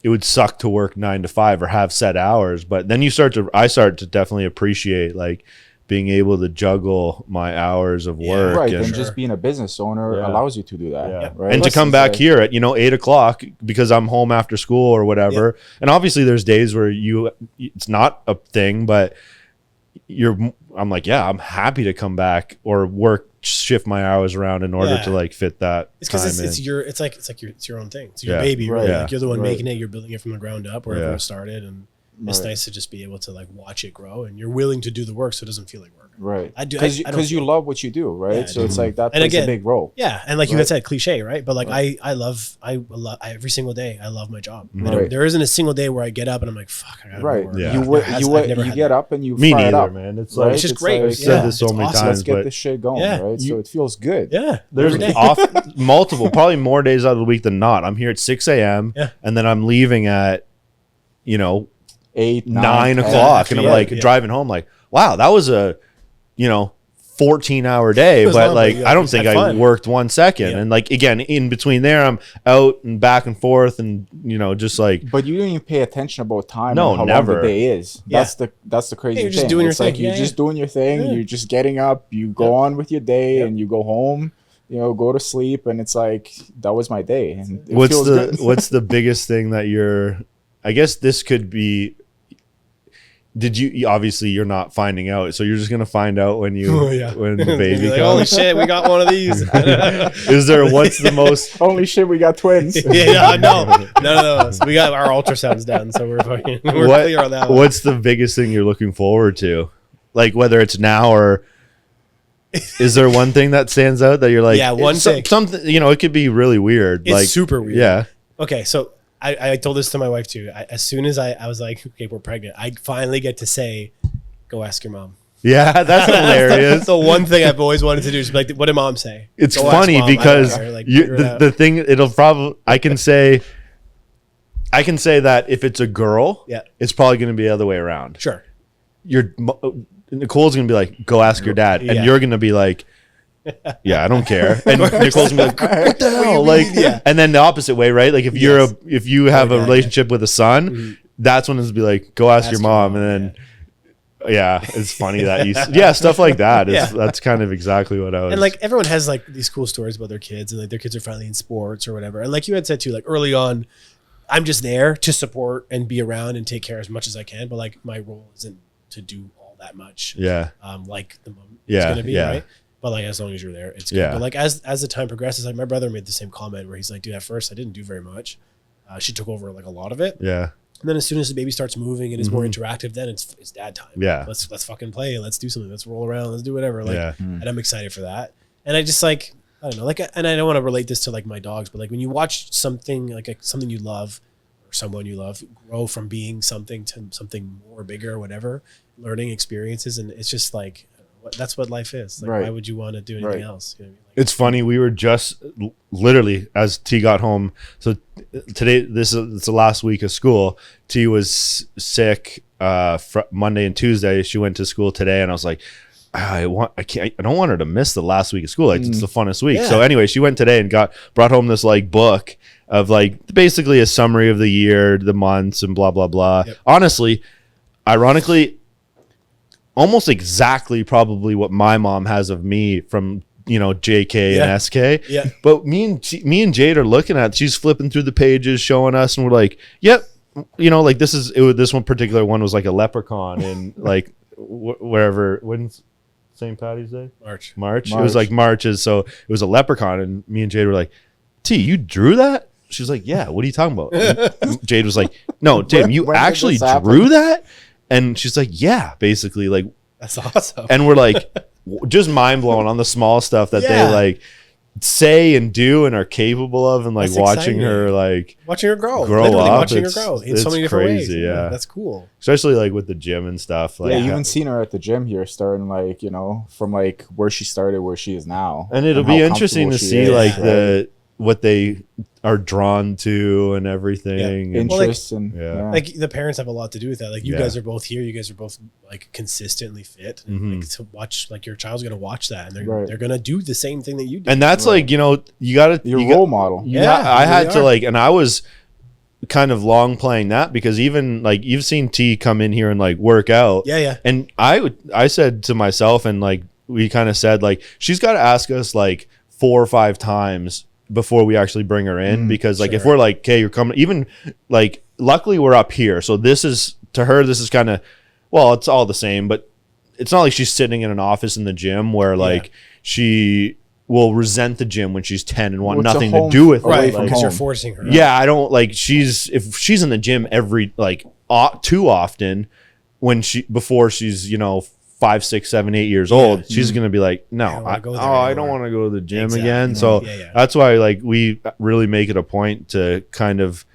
it would suck to work 9 to 5 or have set hours, but then I start to definitely appreciate like being able to juggle my hours of work, Right, and and just being a business owner Yeah. allows you to do that. yeah. Right? And to Plus, come it's back like- here at 8 o'clock because I'm home after school or whatever. And obviously there's days where it's not a thing, but I'm like, yeah, I'm happy to come back or shift my hours around in order Yeah. to like fit that It's time because in. it's your own thing. It's your Yeah. baby, right? Right. Like you're the one Right. making it. You're building it from the ground up wherever Yeah. it started, and it's Right. nice to just be able to like watch it grow. And you're willing to do the work, so it doesn't feel like work. Right. I do- Because I don't you feel- love what you do, right? Yeah, I so do. it's like that And plays again, a big role. Yeah, and like you Right. had said, cliche, right? But like Right. I love every single day. I love my job. Right. There isn't a single day where I get up and I'm like, fuck, I gotta Right. work. Yeah. You I've never you had get that. up and you Me fire it neither, up. man. It's Right? like It's just It's great. like, I've said Yeah, this so it's many awesome. times, Let's get but this shit going, Yeah. right? So it feels good. Yeah, there's every day. multiple, probably more days out of the week than not. I'm here at 6 a.m. Yeah. and then I'm leaving at 8, 9 10. o'clock, and I'm Yeah, like yeah. driving home like, wow, that was a 14-hour day, It was but long, like but you I don't had think I fun. worked 1 second. Yeah. And like again, in between there, I'm out and back and forth, and just like But you don't even pay attention about time No, and how never. long the day is. Yeah. That's the crazy Yeah, you're just thing. doing your It's like thing. you're Yeah, just yeah. doing your thing. Yeah. You're just getting up. You go on with your day, and you go home. Go to sleep, and it's like that was my day. And it what's feels the good. what's the biggest thing that I guess this could be, did you obviously you're not finding out, so you're just gonna find out when you when the baby like, holy comes. shit, we got one of these. Is there what's the most Holy shit, we got twins. Yeah, no, none of those. We got our ultrasounds done, so we're fucking we're clear on that one. what's the biggest thing you're looking forward to? Like whether it's now or is there one thing that stands out that you're like, Yeah, one thing. something, it could be really weird. It's like super weird. Yeah. Okay, so I told this to my wife too. As soon as I was like, okay, we're pregnant, I finally get to say, go ask your mom. Yeah, that's hilarious. That's the one thing I've always wanted to do. Is be like, what did mom say? It's Go ask funny mom. I don't because care. Like, you, figure it out. the thing it'll probably I can say that if it's a girl, Yeah. it's probably going to be the other way around. Sure. Nicole's going to be like, go ask your dad, and Yeah. you're going to be like, yeah, I don't care. And Nicole's gonna be like, what the hell? Like, and then the opposite way, right? Like if if you have a relationship with a son, that's when it's be like, go ask your mom, and then it's funny that you stuff like that. That's kind of exactly what I was. And like everyone has like these cool stories about their kids, and like their kids are finally in sports or whatever. And like you had said too, like early on, I'm just there to support and be around and take care as much as I can. But like my role isn't to do all that much. Like the mom is gonna be, right? But like as long as you're there, it's good. Yeah. But like as the time progresses, like my brother made the same comment where he's like, dude, at first I didn't do very much. She took over like a lot of it. Yeah. And then as soon as the baby starts moving and is more interactive, then it's dad time. Yeah. Let's fucking play. Let's do something. Let's roll around. Let's do whatever. Like, Yeah. and I'm excited for that. And I just like, I don't know, like, and I don't want to relate this to like my dogs, but like when you watch something like something you love or someone you love grow from being something to something more bigger or whatever, learning experiences. And it's just like, that's what life is. Like, why would you want to do anything else? You know what I mean? Like, it's funny. We were just literally as T got home. So today, it's the last week of school. T was sick Monday and Tuesday. She went to school today, and I was like, I don't want her to miss the last week of school. Like, it's the funnest week. Yeah. So anyway, she went today and brought home this like book of like basically a summary of the year, the months, and blah blah blah. Yep. Honestly, ironically, almost exactly probably what my mom has of me from JK and SK. Yeah. But me and Jade are looking at. She's flipping through the pages, showing us, and we're like, "Yep." Like this one particular one was like a leprechaun and like wherever. When's St. Patty's Day? March. It was like Marches, so it was a leprechaun, and me and Jade were like, "T, you drew that?" She was like, "Yeah." What are you talking about? And Jade was like, "No, Tim, you when did actually this happen? drew that?" And she's like, "Yeah," basically, like, that's awesome. and we're like, just mind blown on the small stuff that they Yeah. like say and do and are capable of, and like That's watching exciting. her like watching her grow. grow Literally up, watching her it's- grow in it's so many different ways. crazy, yeah. That's cool. especially like with the gym and stuff. Like, Yeah, you even seen her at the gym here, starting like from like where she started, where she is now, and it'll how be interesting to comfortable she see is, like right? what they are drawn to and everything. And, interests and Like the parents have a lot to do with that. Like you Yeah. guys are both here. You guys are both like consistently fit. And Mhm. like to watch, like your child's gonna watch that, and Right. they're gonna do the same thing that you do. and that's like you gotta your you role model. Yeah, I you had really to are. like, and I was kind of long playing that because even like you've seen T come in here and like work out. yeah. And I said to myself, and like we kind of said, like she's got to ask us like 4 or 5 times before we actually bring her in, because like if sure. we're like, okay, you're coming, even like luckily we're up here, so this is to her, this is kind of, well, it's all the same, but it's not like she's sitting in an office in the gym where like she will resent the gym when she's 10 and want Well, it's a nothing to home do with away it. Right, from because you're home. forcing her. Yeah, I don't like if she's in the gym every like too often before she's 5, 6, 7, 8 years old, she's gonna be like, no, I don't wanna go there I don't anymore. want to go to the gym Exactly. again. So Yeah. that's why like we really make it a point to kind of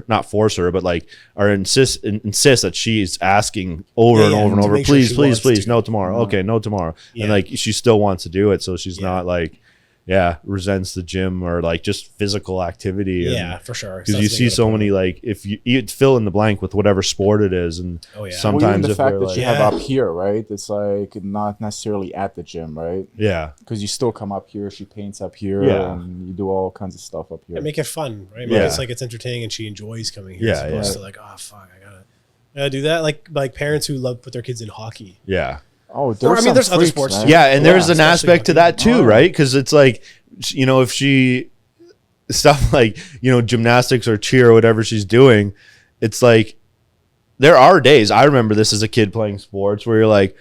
not force her, but like insist that she's asking over and over and to over, make sure please, she please, wants please, to. no tomorrow. Okay, no tomorrow. Yeah. And like she still wants to do it, so she's Yeah. not like resents the gym or like just physical activity. Yeah, for sure. Because you see so many like if you fill in the blank with whatever sport it is, and Oh, yeah. Well, even sometimes the if fact they're that like, you have up here, right? It's like not necessarily at the gym, right? yeah, Because you still come up here, she paints up here, Yeah. and you do all kinds of stuff up here. Yeah, make it fun, right? Yeah. It's like it's entertaining and she enjoys coming here. Yeah, as opposed yeah. to like, oh fuck, I gotta do that. Like parents who love put their kids in hockey. yeah. Oh, there's other sports too. Yeah, and there's an especially aspect to hockey. that too, Oh. right? Because it's like, if she stuff like gymnastics or cheer or whatever she's doing, it's like there are days, I remember this as a kid playing sports where you're like,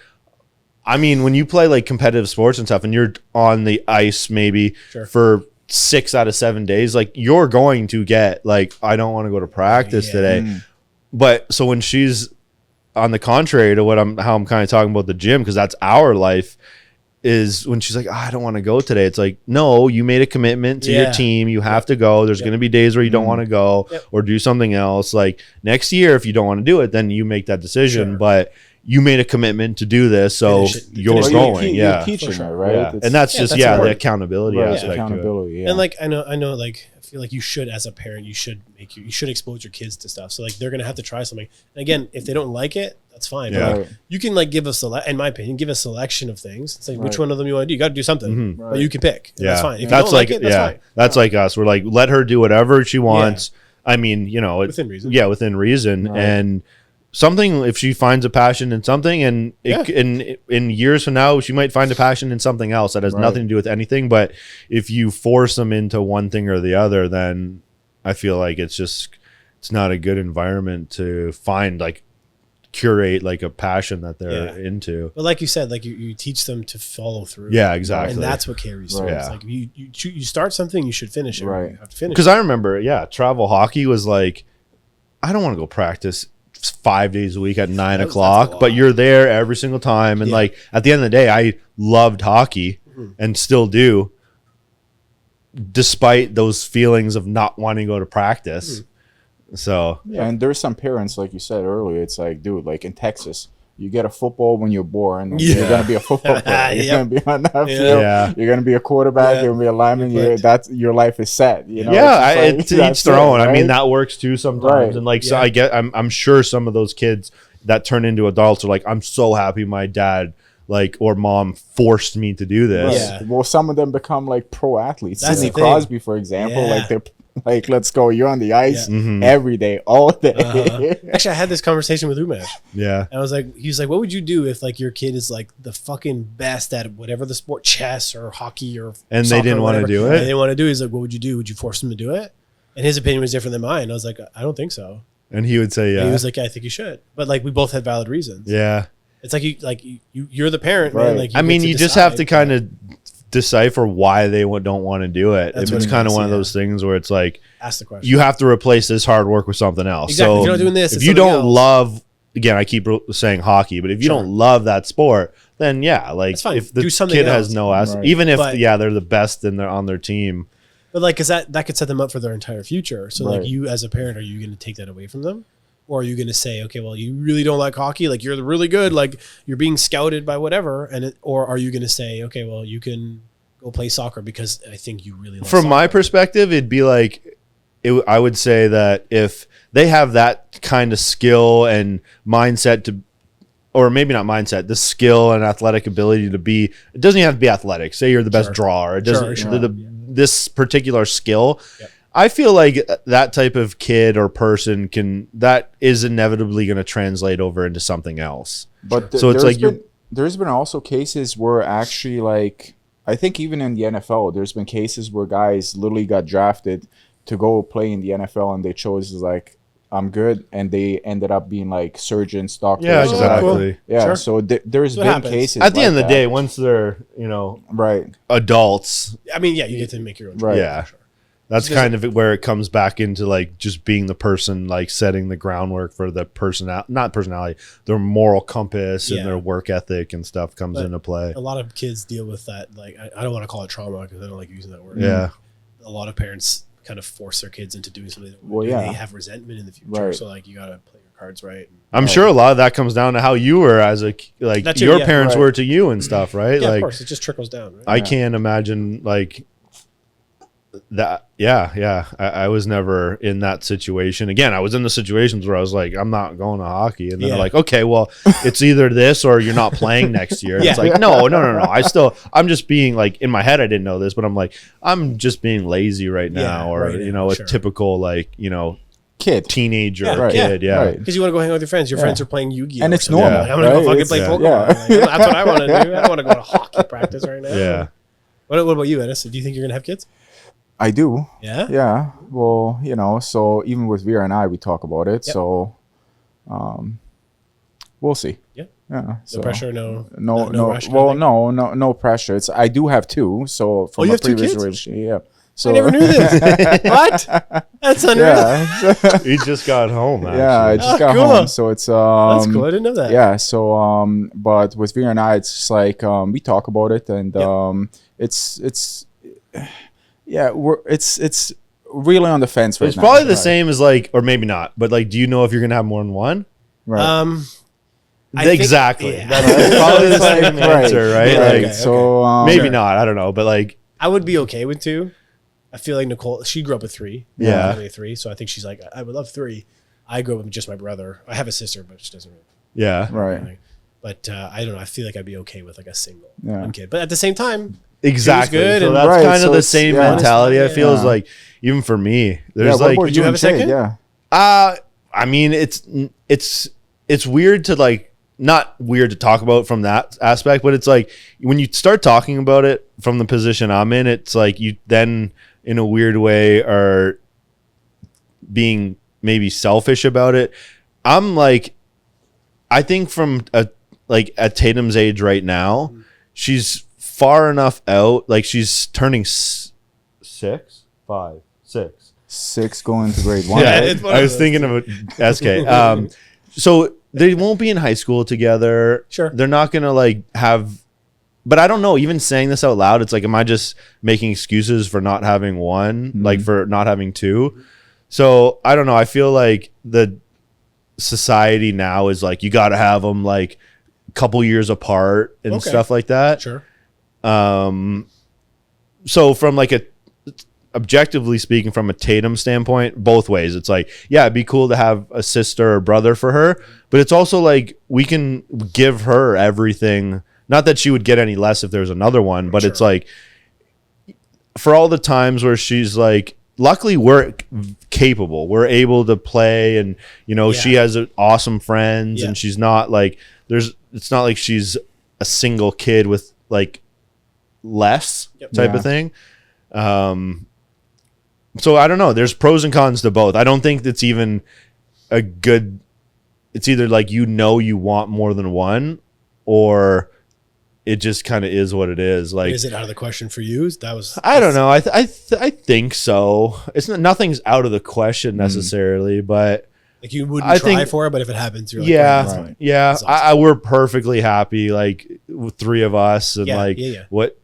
I mean, when you play like competitive sports and stuff and you're on the ice maybe for 6 out of 7 days, like you're going to get like, I don't want to go to practice today. But so when she's on the contrary to how I'm kind of talking about the gym, because that's our life, is when she's like, I don't want to go today. It's like, no, you made a commitment to your team. You have to go. There's going to be days where you don't want to go or do something else. Like next year, if you don't want to do it, then you make that decision. But you made a commitment to do this, so you're going. You're teaching her, right? Yeah. And that's just the accountability aspect. Accountability, And like I know, like I feel like you should, as a parent, you should expose your kids to stuff. So like they're gonna have to try something. And again, if they don't like it, that's fine. But like, you can like give in my opinion, give a selection of things. It's like which one of them you want to do. You got to do something, but you can pick. And that's fine. If that's you don't like it, that's fine. That's like us. We're like, let her do whatever she wants. I mean, within reason. Yeah, within reason. And something, if she finds a passion in something, and in years from now she might find a passion in something else that has nothing to do with anything, but if you force them into one thing or the other, then I feel like it's not a good environment to find, like, curate like a passion that they're into. But like you said, like you teach them to follow through. Yeah, exactly. And that's what carries through. It's like you start something, you should finish it. Right. You have to finish. Because I remember, travel hockey was like, I don't want to go practice 5 days a week at 9 o'clock, but you're there every single time. And like at the end of the day, I loved hockey and still do, despite those feelings of not wanting to go to practice. So and there's some parents, like you said earlier, it's like, dude, like in Texas, you get a football when you're born, and you're gonna be a football player. You're gonna be on that field. You're gonna be a quarterback. You're gonna be a lineman. That's your life is set. You know? It's to each their own. Right? I mean, that works too sometimes. And like, so I'm sure some of those kids that turn into adults are like, I'm so happy my dad or mom forced me to do this. Right. Well, some of them become like pro athletes. Sidney Crosby, for example, like they're like, let's go. You're on the ice every day, all day. Actually, I had this conversation with Umesh. Yeah. And I was like, he was like, what would you do if like your kid is like the fucking best at whatever the sport, chess or hockey or and they didn't want to do it? And they didn't want to do it. He's like, what would you do? Would you force them to do it? And his opinion was different than mine. I was like, I don't think so. And he would say, And he was like, I think you should. But like, we both had valid reasons. Yeah. It's like you're the parent, man. Like, I mean, you just have to kind of decipher why they don't want to do it. That's if it's kind of one of those things where it's like, ask the question. You have to replace this hard work with something else. Exactly. So if you're not doing this, if you don't love, again, I keep saying hockey, but if you don't love that sport, then like if the kid has no ass, even if they're the best on their team. But like, cause that could set them up for their entire future. So like, you as a parent, are you going to take that away from them? Or are you going to say, okay, well, you really don't like hockey, like you're really good, like you're being scouted by whatever, or are you going to say, okay, well, you can go play soccer because I think you really like From soccer. my perspective, it'd be like, I would say that if they have that kind of skill and mindset or maybe not mindset, the skill and athletic ability to be, it doesn't even have to be athletic. Say you're the best drawer. It doesn't, this particular skill. Yep. I feel like that type of kid or person that is inevitably going to translate over into something else. But so it's like there's been also cases where actually, like, I think even in the NFL, there's been cases where guys literally got drafted to go play in the NFL and they chose like, I'm good, and they ended up being like surgeons, doctors. Yeah, exactly. Yeah, sure. So there's been cases. At the end of the day, once they're adults. I mean, you get to make your own choice. Right. Yeah. Sure. That's kind of where it comes back into like just being the person, like setting the groundwork for the not personality, their moral compass and their work ethic and stuff comes into play. A lot of kids deal with that. Like, I don't want to call it trauma because I don't like using that word. Yeah. A lot of parents kind of force their kids into doing something. Well, they have resentment in the future. Right. So like, you got to play your cards right. I'm sure a lot of that comes down to how you were as your parents were to you and stuff, right? Yeah, like, of course. It just trickles down, right? I can't imagine like that. I was never in that situation. Again, I was in the situations where I was like, I'm not going to hockey, and then they're like, okay, well, it's either this or you're not playing next year. It's like, no. I'm just being like, in my head, I didn't know this, but I'm like, I'm just being lazy right now, a typical kid, teenager kid, because you want to go hang out with your friends. Your friends are playing Yu-Gi-Oh, and it's normal. Like, I'm gonna go fucking play Pokemon. Like, that's what I want to do. I don't want to go to hockey practice right now. Yeah. What about you, Ennis? Do you think you're gonna have kids? I do. Yeah. Yeah. Well, so even with Vera and I, we talk about it. Yep. So We'll see. Yeah. Yeah. No So. pressure, no rush kind Well, of thing? no pressure. It's I do have two. So from you a have two previous kids? relationship, yeah. So I never knew this. What? That's unreal. Yeah, He just got home. Actually. yeah. I just Oh, got cool. home, so it's That's cool. I didn't know that. Yeah. So but with Vera and I, it's just like we talk about it, and it's yeah, it's really on the fence right It's now. probably the Right. same as like, or maybe not, but like, do you know if you're gonna have more than one? Right. I think- Exactly. yeah. That's probably the same answer, right? Yeah, Like, okay. So maybe not. I don't know, but like, I would be okay with 2. I feel like Nicole, she grew up with 3. Yeah. Family of 3. So I think she's like, I would love 3. I grew up with just my brother. I have a sister, but she doesn't really. yeah, Right. But I don't know. I feel like I'd be okay with like a single Yeah. one kid. But at the same time, exactly. good So and- that's Right, kind so of the it's- same yeah. mentality. I feel is Yeah. like, even for me, Yeah. there's What like, about you have and a second? Yeah. I mean, it's weird to like, not weird to talk about from that aspect, but it's like when you start talking about it from the position I'm in, it's like you then in a weird way are being maybe selfish about it. I'm like, I think from at Tatum's age right now, she's far enough out. Like she's turning 6, 5, 6. 6 going to grade 1. Yeah, right? it's one I of was those thinking of it. SK. So they won't be in high school together. Sure. They're not gonna like have. But I don't know. Even saying this out loud, it's like, am I just making excuses for not having one, like for not having 2? So I don't know. I feel like the society now is like you got to have them like a couple years apart and Okay. stuff like that. sure. So from like a objectively speaking, from a Tatum standpoint, both ways, it's like, yeah, it'd be cool to have a sister or brother for her, but it's also like we can give her everything. Not that she would get any less if there's another one, but it's Sure. like for all the times where she's like, luckily we're capable, we're able to play, and you know, she Yeah. has awesome friends, Yeah. and she's not like it's not like she's a single kid with like less Yep. type Yeah. of thing. So I don't know. There's pros and cons to both. I don't think it's even a good. It's either like you want more than one, or it just kind of is what it is. Like Is it out of the question for you? That was. I don't know. I think so. It's not, nothing's out of the question necessarily, but Like you wouldn't I try think- for it, but if it happens, you're like, yeah, that's fine. yeah. That's awesome. We're perfectly happy, like with 3 of us, and Yeah, like yeah. what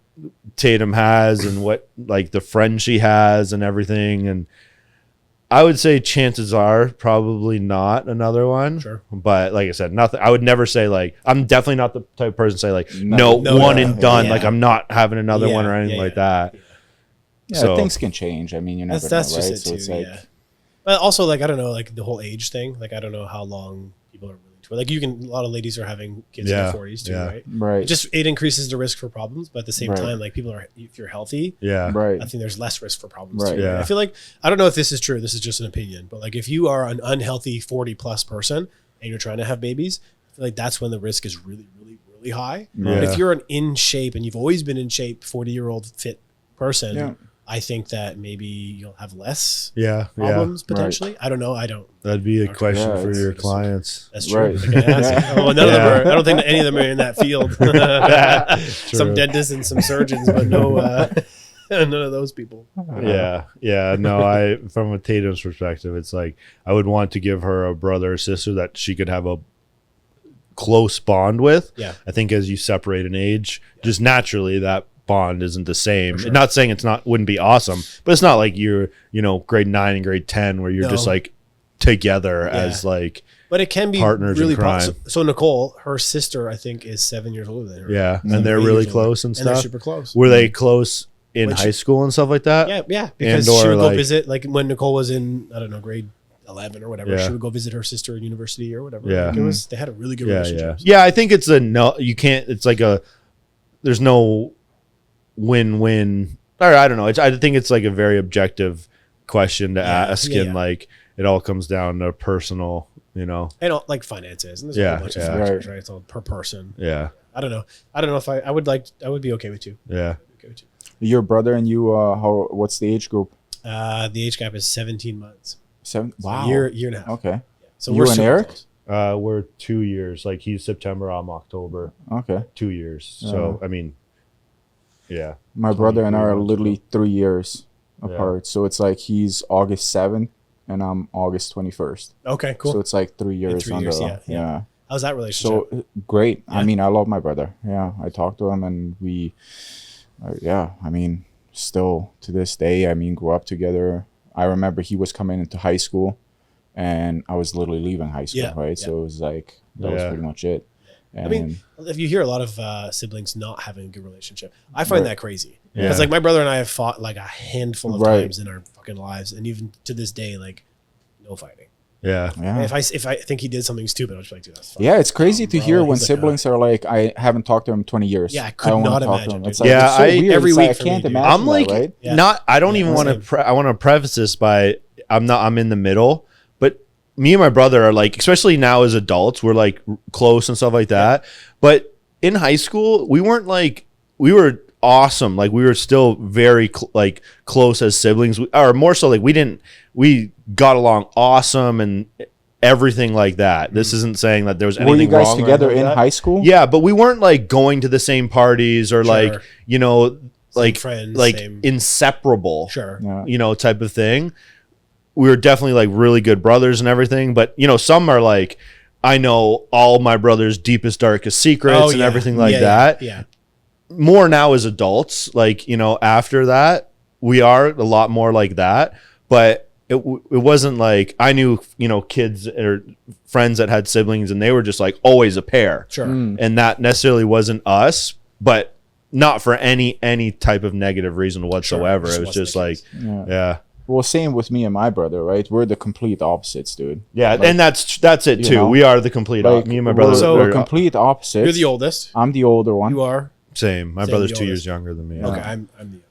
Tatum has, and what like the friend she has, and everything. And I would say chances are probably not another one. Sure. But like I said, nothing. I would never say like I'm definitely not the type of person to say like No, one yeah, and done. yeah. Like I'm not having another Yeah, one or anything yeah, like yeah. that. Yeah, So- things can change. I mean, you never That's know, just right? it So too. it's like, Yeah. But also, like I don't know, like the whole age thing. Like I don't know how long people are willing to. Like you can. A lot of ladies are having kids in Yeah, their 40s too, yeah. right? right, It increases the risk for problems, but at the same Right. time, like people are, if you're healthy, Yeah. right. I think there's less risk for problems Right. too. Yeah. I feel like I don't know if this is true. This is just an opinion, but like if you are an unhealthy 40+ person and you're trying to have babies, I feel like that's when the risk is really, really, really high. But Yeah. if you're an in shape and you've always been in shape, 40-year-old fit person, Yeah. I think that maybe you'll have less Yeah. problems Right. potentially. I don't know. I don't. That'd be a Okay. question Yeah, for it's- your it's- clients. That's true. Right. I can ask. Yeah. Well, none of them Yeah. are. I don't think that any of them are in that field. Some True. dentists and some surgeons, but no, none of those people. Yeah. No, I from a Tatum's perspective, it's like I would want to give her a brother or sister that she could have a close bond with. Yeah. I think as you separate in age, just naturally that bond isn't the same. Not saying it's not wouldn't be awesome, but it's not like you're, grade 9 and grade 10 where you're just No. like together Yeah. as like But it can be Partners in really crime. So Nicole, her sister, I think, is 7 years older than her. yeah, Mm. and they're 8 really years older. close and And they're stuff. super close. Were they close in When she- high school and stuff like that? Yeah, because And she or would go like- visit, like when Nicole was in, I don't know, grade 11 or whatever. Yeah. She would go visit her sister in university or whatever. Yeah. Like it was, they had a really good Yeah, relationship. yeah. I think it's a no. You can't. It's like there's no win-win. Or I don't know. I think it's like a very objective question to Yeah, ask, yeah, and yeah. like it all comes down to personal. And all, like finances. And there's a Yeah, whole bunch yeah. of factors, right? It's all per person. Yeah, I don't know. I don't know if I would be okay with 2. yeah. Okay with 2. Your brother and you, what's the age group? The age gap is 17 months. 7. So Wow. year and a half. Okay. So You we're and super Eric? close. We're 2 years. Like he's September, I'm October. Okay. 2 years. So I mean, yeah. My brother and I are 23 months literally ago. 3 years Yeah. apart. So it's like he's August 7th and I'm August 21st. Okay, cool. So it's like 3 years. 3 years, yeah. How's that relationship? So great. Yeah. I mean, I love my brother. Yeah, I talk to him, and we, I mean, still to this day, I mean, grew up together. I remember he was coming into high school, and I was literally leaving high school, Yeah, right? yeah. So it was like that was Yeah. pretty much it. And I mean, if you hear a lot of siblings not having a good relationship, I find Right. that crazy. Yeah. Because like my brother and I have fought like a handful of Right. times in our fucking lives, and even to this day, like no fighting. Yeah. yeah. If I think he did something stupid, I'll just be like, dude, that's fine. Yeah, it's crazy to bro. hear when He's like, siblings are like, I haven't talked to him in 20 years. Yeah, I could don't wanna not talk to imagine, him. dude. It's like, Yeah, it's so I- weird. every It's like, week for I me, can't dude. imagine I'm like that, right? Yeah. not. I don't Yeah, even want same. to. I want to preface this by I'm in the middle, but me and my brother are like, especially now as adults, we're like close and stuff like that. But in high school, we weren't like we were awesome. Like we were still very like close as siblings, or more so like we got along awesome and everything like that. This isn't saying that there was anything Were you guys wrong or together anything in like that. high school? Yeah, but we weren't like going to the same parties or like, Sure. you know, like friends, like same- inseparable, Sure. Yeah. you know, type of thing. We were definitely like really good brothers and everything, but you know, some are like, I know all my brother's deepest, darkest secrets and yeah. everything like Yeah, that. Yeah. More now as adults, like, you know, after that, we are a lot more like that, but it wasn't like I knew, you know, kids or friends that had siblings and they were just like always a pair. Sure. And that necessarily wasn't us, but not for any type of negative reason whatsoever. Just It was wasn't just the like, Yeah. yeah. Well, same with me and my brother, right? We're the complete opposites, dude. Yeah, Like, and that's it you too. know, We are the complete like, me and my brother So- we're are complete opposites. You're the oldest. I'm the older one. You are. same. My Same, brother's the 2 years oldest. younger than me. Okay, I'm the youngest.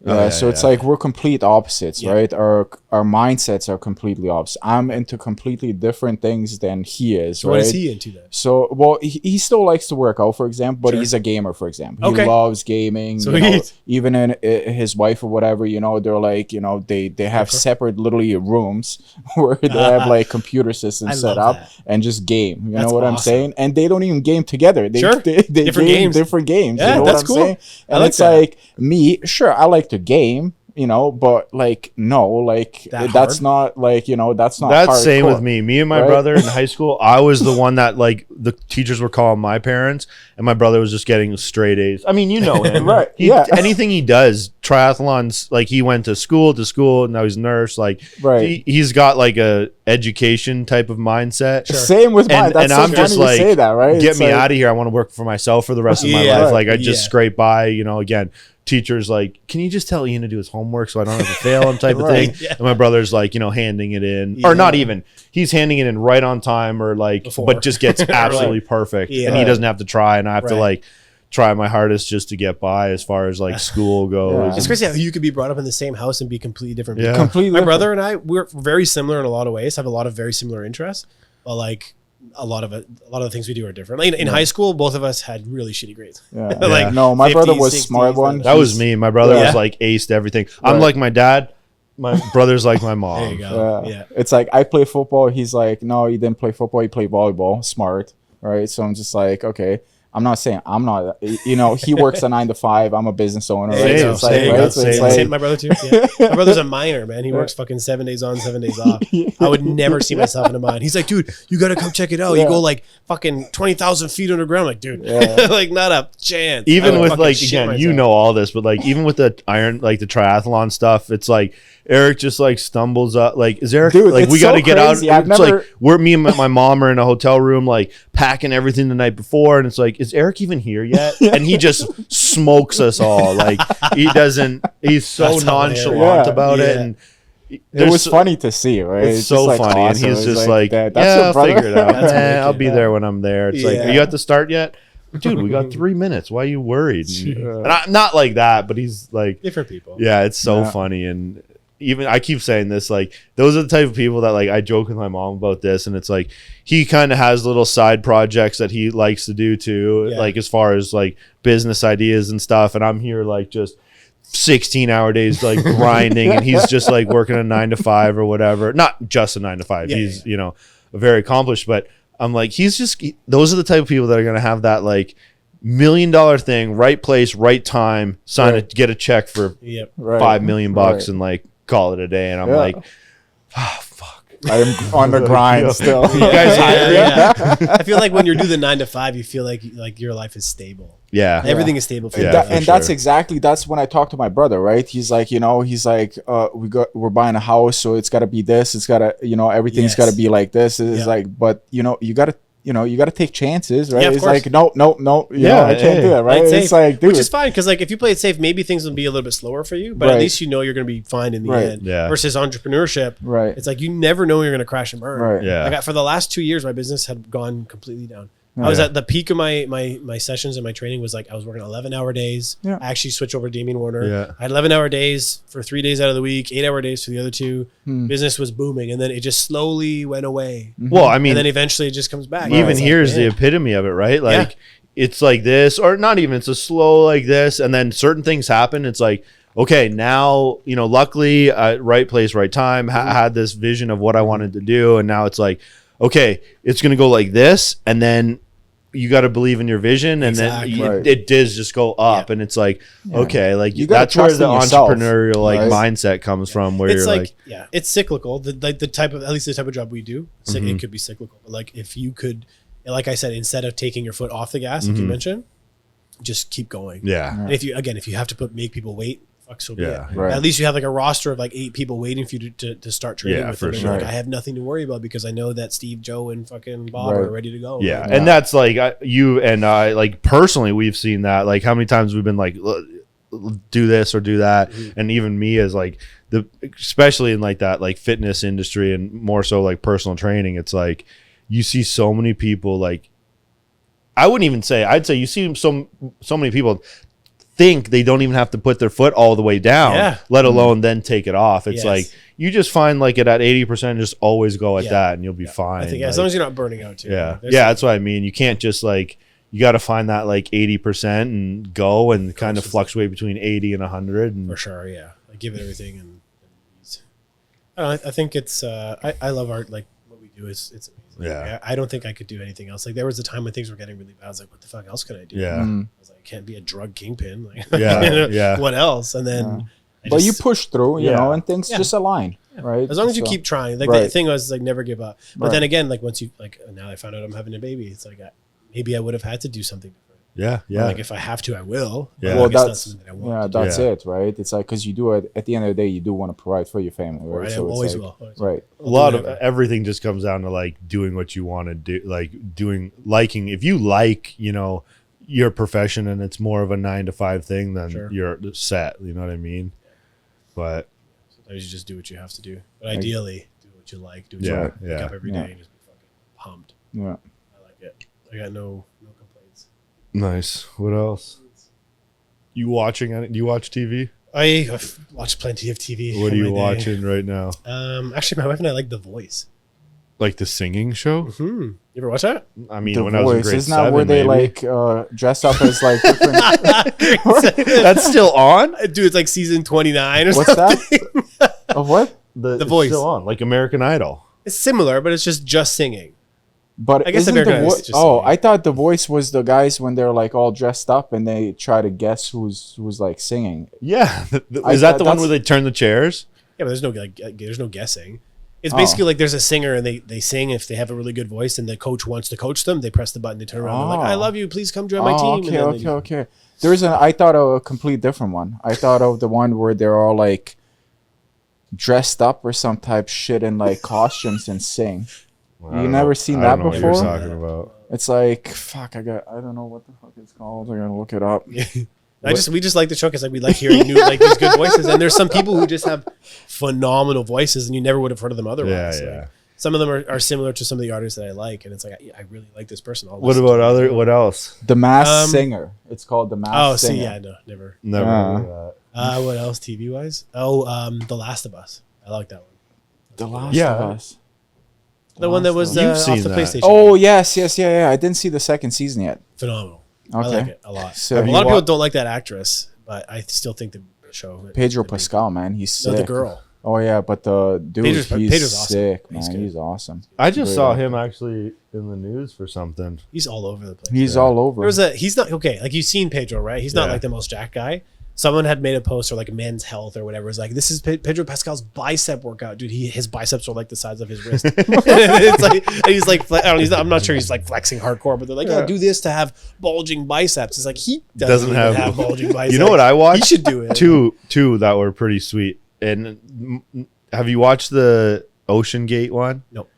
Yeah, Oh, yeah, so it's yeah. like we're complete opposites, Yeah. right? Our mindsets are completely opposite. I'm into completely different things than he is, So right? what is he into then? So, well, he still likes to work out, for example, but Sure. he's a gamer, for example. Okay. He loves gaming. So you know, he's- even in his wife or whatever, you know, they're like, you know, they have Okay. separate literally rooms where they have like computer I systems set love up that. and just game. You That's know what I'm awesome. saying? And they don't even game together. They, Sure. they Different game games. different games. Yeah, you know that's what I'm cool. saying? I And like it's that. like me, sure, I like to game, you know, but like no, like That that's hard? not like, you know, that's not That's same hardcore. with me. Me and my right? brother in high school, I was the one that like the teachers were calling my parents, and my brother was just getting straight A's. I mean, you know him, Right, He, yeah. Anything he does, triathlons, like he went to school, now he's a nurse. Like Right. he's got like a education type of mindset. Same with mine. And, That's and so I'm funny just you like, say that, right? get It's me like- out of here. I want to work for myself for the rest of my Yeah. life. Like I just Yeah. scrape by, you know, again, teachers like, can you just tell Ian to do his homework so I don't have to fail him type of Right. thing. And my brother's like, you know, handing it in or not even, he's handing it in right on time or like, Before. but just gets absolutely perfect. Yeah. And he doesn't have to try. And I have to Right. like try my hardest just to get by as far as like school goes. It's crazy how you could be brought up in the same house and be completely different. Yeah. people. Completely My different. brother and I, we're very similar in a lot of ways. Have a lot of very similar interests, but like a lot of the things we do are different. Like in high school, both of us had really shitty grades. Yeah. Like no, my brother 50s, was 60s, smart one. That was me. My brother Yeah. was like aced everything. I'm Right. like my dad. My brother's like my mom. There you go. Yeah. It's like I play football. He's like, no, he didn't play football. He played volleyball. Smart, right? So I'm just like, okay. I'm not saying I'm not. You know, he works a 9 to 5. I'm a business owner, right? Same, So it's like, same, right? that's So it's same. like, Same, my brother too. Yeah. My brother's a miner, man. He works fucking 7 days on, 7 days off. I would never see myself in a mine. He's like, dude, you gotta come check it out. You Yeah. go like fucking 20,000 feet underground. I'm like, dude, Yeah. like not a chance. I Even would with fucking like shit again, you myself. know all this, but like even with the iron, like the triathlon stuff, it's like Eric just like stumbles up. Like, is Eric Dude, like it's we got to so get out? crazy. I've It's never- like we're me and my mom are in a hotel room, like packing everything the night before, and it's like, is Eric even here yet? And he just smokes us all. Like he doesn't. He's so That's hilarious. nonchalant Yeah. about it, Yeah. and it there's was so- funny to see, right? It's just, so like, funny, and awesome. he's It's just like, that's yeah, your I'll brother? figure it out. That's I'll wicked. be there when I'm there. It's like, Yeah. are you at the start yet? Dude, we got 3 minutes. Why are you worried? And not like that, but he's like, different people. yeah, it's so Yeah. funny. And even I keep saying this, like, those are the type of people that like I joke with my mom about this, and it's like he kind of has little side projects that he likes to do too, Yeah. like as far as like business ideas and stuff. And I'm here like just 16-hour days like grinding, and he's just like working a 9 to 5 or whatever. Not just a 9 to 5. Yeah, He's yeah. you know very accomplished, but I'm like, those are the type of people that are going to have that like $1 million thing, right place, right time, get a check for Yep. Right. $5 million Right. and like call it a day. And I'm Yeah. like, oh, fuck. I am on the grind still. You guys I feel like when you're doing the 9 to 5, you feel like your life is stable. Yeah. Everything is stable for you. Yeah. And for that's sure. exactly that's when I talk to my brother, right? He's like, we're buying a house, so it's got to be this, it's got to, everything's Yes. got to be like this. It's Yeah. like, but you got to take chances, right? Yeah, of It's course. like no, I can't do that, right? Play it It's safe, like, dude, which is fine because like if you play it safe, maybe things will be a little bit slower for you, but Right. at least you know you're going to be fine in the Right. end. Yeah. Versus entrepreneurship, right, it's like you never know when you're going to crash and burn. right, Yeah. Like for the last 2 years, my business had gone completely down. I was Yeah. at the peak of my sessions and my training was like I was working 11-hour days. Yeah. I actually switched over to Damien Warner. Yeah. I had 11-hour days for 3 days out of the week, 8-hour days for the other 2. Hmm. Business was booming, and then it just slowly went away. Well, I mean, And then eventually it just comes back. even It's like, here's the man. epitome of it, right? Yeah. Like it's like this, or not even, it's a slow like this, and then certain things happen. It's like, okay, now, luckily, right place, right time, had this vision of what I wanted to do. And now it's like, okay, it's going to go like this. And then you got to believe in your vision. And Exactly. then Right. it does just go up. Yeah. And it's like, Yeah. okay, like You gotta that's where trust the in yourself, entrepreneurial like right? mindset comes from, where It's you're like, yeah, it's cyclical. The type of, at least the type of job we do, it could be cyclical. But like if you could, like I said, instead of taking your foot off the gas, like you mentioned, just keep going. yeah, And if you have to make people wait, fuck, so be Yeah. it. Right. At least you have like a roster of like 8 people waiting for you to start training Yeah, with for them. And sure. you're like, I have nothing to worry about because I know that Steve, Joe, and fucking Bob Right. are ready to go. yeah. Like, And that's like you and I, like personally, we've seen that. Like how many times we've been like, do this or do that, and even me as like especially in like that like fitness industry and more so like personal training. It's like you see so many people like. I wouldn't even say. I'd say you see so many people think they don't even have to put their foot all the way down, Yeah. let alone then take it off. It's Yes. like you just find like it at 80%, just always go at Yeah. that, and you'll be fine. I think like, as long as you're not burning out too. yeah, There's- yeah, that's what I mean. You can't just like you got to find that like 80% and go and kind of fluctuate between 80 and 100. And For sure, yeah. Like give it everything and I don't know, I think it's I love art. Like what we do is it's amazing. Yeah. Like, I don't think I could do anything else. Like there was a time when things were getting really bad. I was like, what the fuck else could I do? yeah, Mm. I was like, I can't be a drug kingpin. Like Yeah, yeah. What else? And then I But you just- push through, you Yeah. know, and things Yeah. just align, right? as long as you So- keep trying. Like the Right. thing was like never give up. But Right. then again, like once you like now I found out I'm having a baby. It's like maybe I would have had to do something different. yeah, Or, yeah. like if I have to, I will. Yeah. But Well, if it's not that's something that I want. to do. that's Yeah. it, right? It's like because you do it at the end of the day, you do want to provide for your family, right? Right, I So it's always like- will. Always. right? A lot of whatever. everything just comes down to like doing what you want to do, like liking. If you like, your profession and it's more of a 9 to 5 thing, then Sure. you're set. You know what I mean? But Sometimes you just do what you have to do. But ideally, do what you like. Do what Yeah, you like. Wake yeah, up every day yeah. and just be fucking pumped. Yeah. I like it. I got no complaints. nice. What else? You watching? Do you watch TV? I've watched plenty of TV. What are in you my day. watching right now? Actually, my wife and I like The Voice. Like the singing show? You ever watch that? I mean, The when I was in voice grade isn't that where 7, they maybe. like dress up as like different? That's still on. Dude, it's like season 29 or What's something. that? Of what? The Voice. still on, like American Idol. It's similar, but it's just singing. But I guess isn't American the Idol's voice? just Oh, singing. I thought the voice was the guys when they're like all dressed up and they try to guess who's like singing. Yeah, I is that thought the one that's- where they turn the chairs? Yeah, but there's no guessing. It's Oh. basically like there's a singer and they sing. If they have a really good voice and the coach wants to coach them, they press the button, they turn around, they're like, Oh. I love you, please come join my team. Okay, and then okay. There's I thought of a complete different one. I thought of the one where they're all like dressed up or some type shit in like costumes and sing. I don't never know. seen I that don't know what you're before? talking about. It's like fuck. I don't know what the fuck it's called. I gotta look it up. we just like the show because like we like hearing new like these good voices. And there's some people who just have phenomenal voices and you never would have heard of them otherwise. Yeah, yeah. Like, some of them are similar to some of the artists that I like, and it's like I really like this person. I'll What listen about to them. what else? The Masked Um, Singer. It's called The Masked Oh, Singer. see, yeah, no, never. Never heard of that. What else TV wise? Oh, The Last of Us. I like that one. The Last Yeah. of Us. The one that was You've off seen the that. PlayStation. Oh yes. Yeah. I didn't see the second season yet. Phenomenal. Okay. I like it a lot. So A Have lot you of people wa- don't like that actress, but I still think the show. Pedro Pascal, man, he's No, sick. the girl. Oh yeah, but the dude, Pedro's he's awesome. sick, man. He's good. He's awesome. I just Great saw actor. him actually in the news for something. He's all over the place. He's all over. He's not okay. Like you've seen Pedro, right? He's not Yeah. like the most jacked guy. Someone had made a post for like Men's Health or whatever. It's like, this is Pedro Pascal's bicep workout, dude. His biceps are like the size of his wrist. It's like, and he's like, I don't know, I'm not sure he's like flexing hardcore, but they're like, Yeah. do this to have bulging biceps. It's like he Doesn't even have- bulging biceps. You know what I watched? He should do it. Two that were pretty sweet. And have you watched the Ocean Gate one? Nope.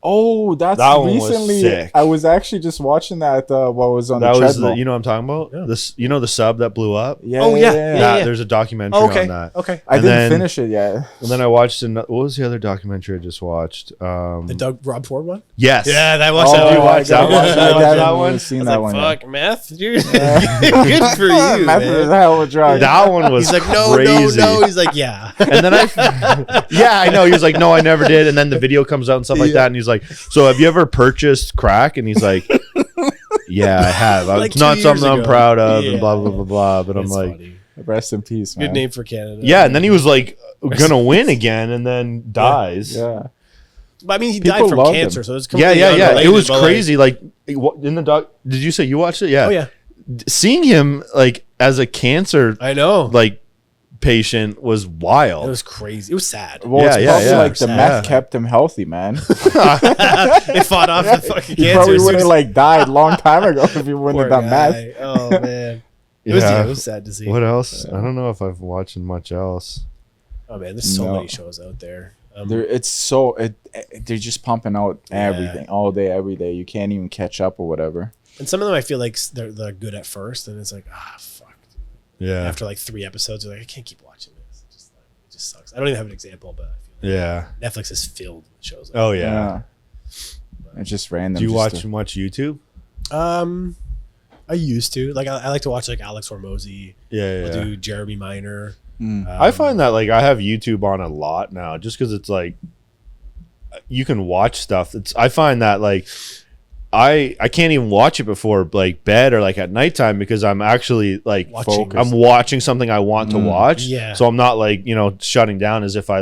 Oh, that's That one was recently. sick. I was actually just watching that. What was on That the was treadmill? you know what I'm talking about? Yeah. This, you know, the sub that blew up. Yeah. Oh, yeah. That, there's a documentary Oh, okay. on that. Okay. I And didn't then- finish it yet. And then I watched what was the other documentary I just watched? The Rob Ford one? Yes. Yeah, I watched Oh, that. you one. watched that one? I Watch haven't that one? seen I was that like, one yet. fuck, meth, dude. Good for you, Meth is a man. hell of a drug. That one was He's like, no, crazy. no. He's like, yeah. And then yeah, I know. He was like, no, I never did. And then the video comes out and stuff like that. And he's like, so have you ever purchased crack? And he's like, yeah, I have. Like It's not 2 years something I'm ago. proud of, Yeah. and blah blah blah blah. But I'm It's like, funny. Rest in peace, man. Good name for Canada. yeah. And then he was like, gonna win again, and then dies. Yeah. But I mean, he People died from loved cancer, him. so it's Yeah, completely yeah. It unrelated, was but, crazy. Like in the doc. Did you say you watched it? Yeah. Oh yeah, Seeing him like as a cancer I know. like patient was It wild. was crazy. It was sad. Well, Yeah, it's yeah, probably yeah. like the Sad. meth kept him healthy, man. It fought off the fucking He cancer. probably as soon would have as- like died long time ago if he wouldn't Poor have done meth. guy. Oh man, it was Yeah. it was sad to see. What else? I don't know if I've watched much else. Oh man, there's so No. many shows out there. They're just pumping out everything all day, every day. You can't even catch up or whatever. And some of them I feel like they're good at first, and it's like fuck. Yeah. After like 3 episodes, you're like, I can't keep watching this. It just sucks. I don't even have an example, but I feel like Yeah. Netflix is filled with shows. Oh yeah. It's just random. Do you just watch to- much YouTube? I used to like I like to watch like Alex Hormozy. Yeah, I'll do Jeremy Minor. I find that like I have YouTube on a lot now, just because it's like you can watch stuff. I find that like I can't even watch it before like bed or like at nighttime because I'm actually like Watching. I'm watching something I want to watch. Yeah. So I'm not like, shutting down as if I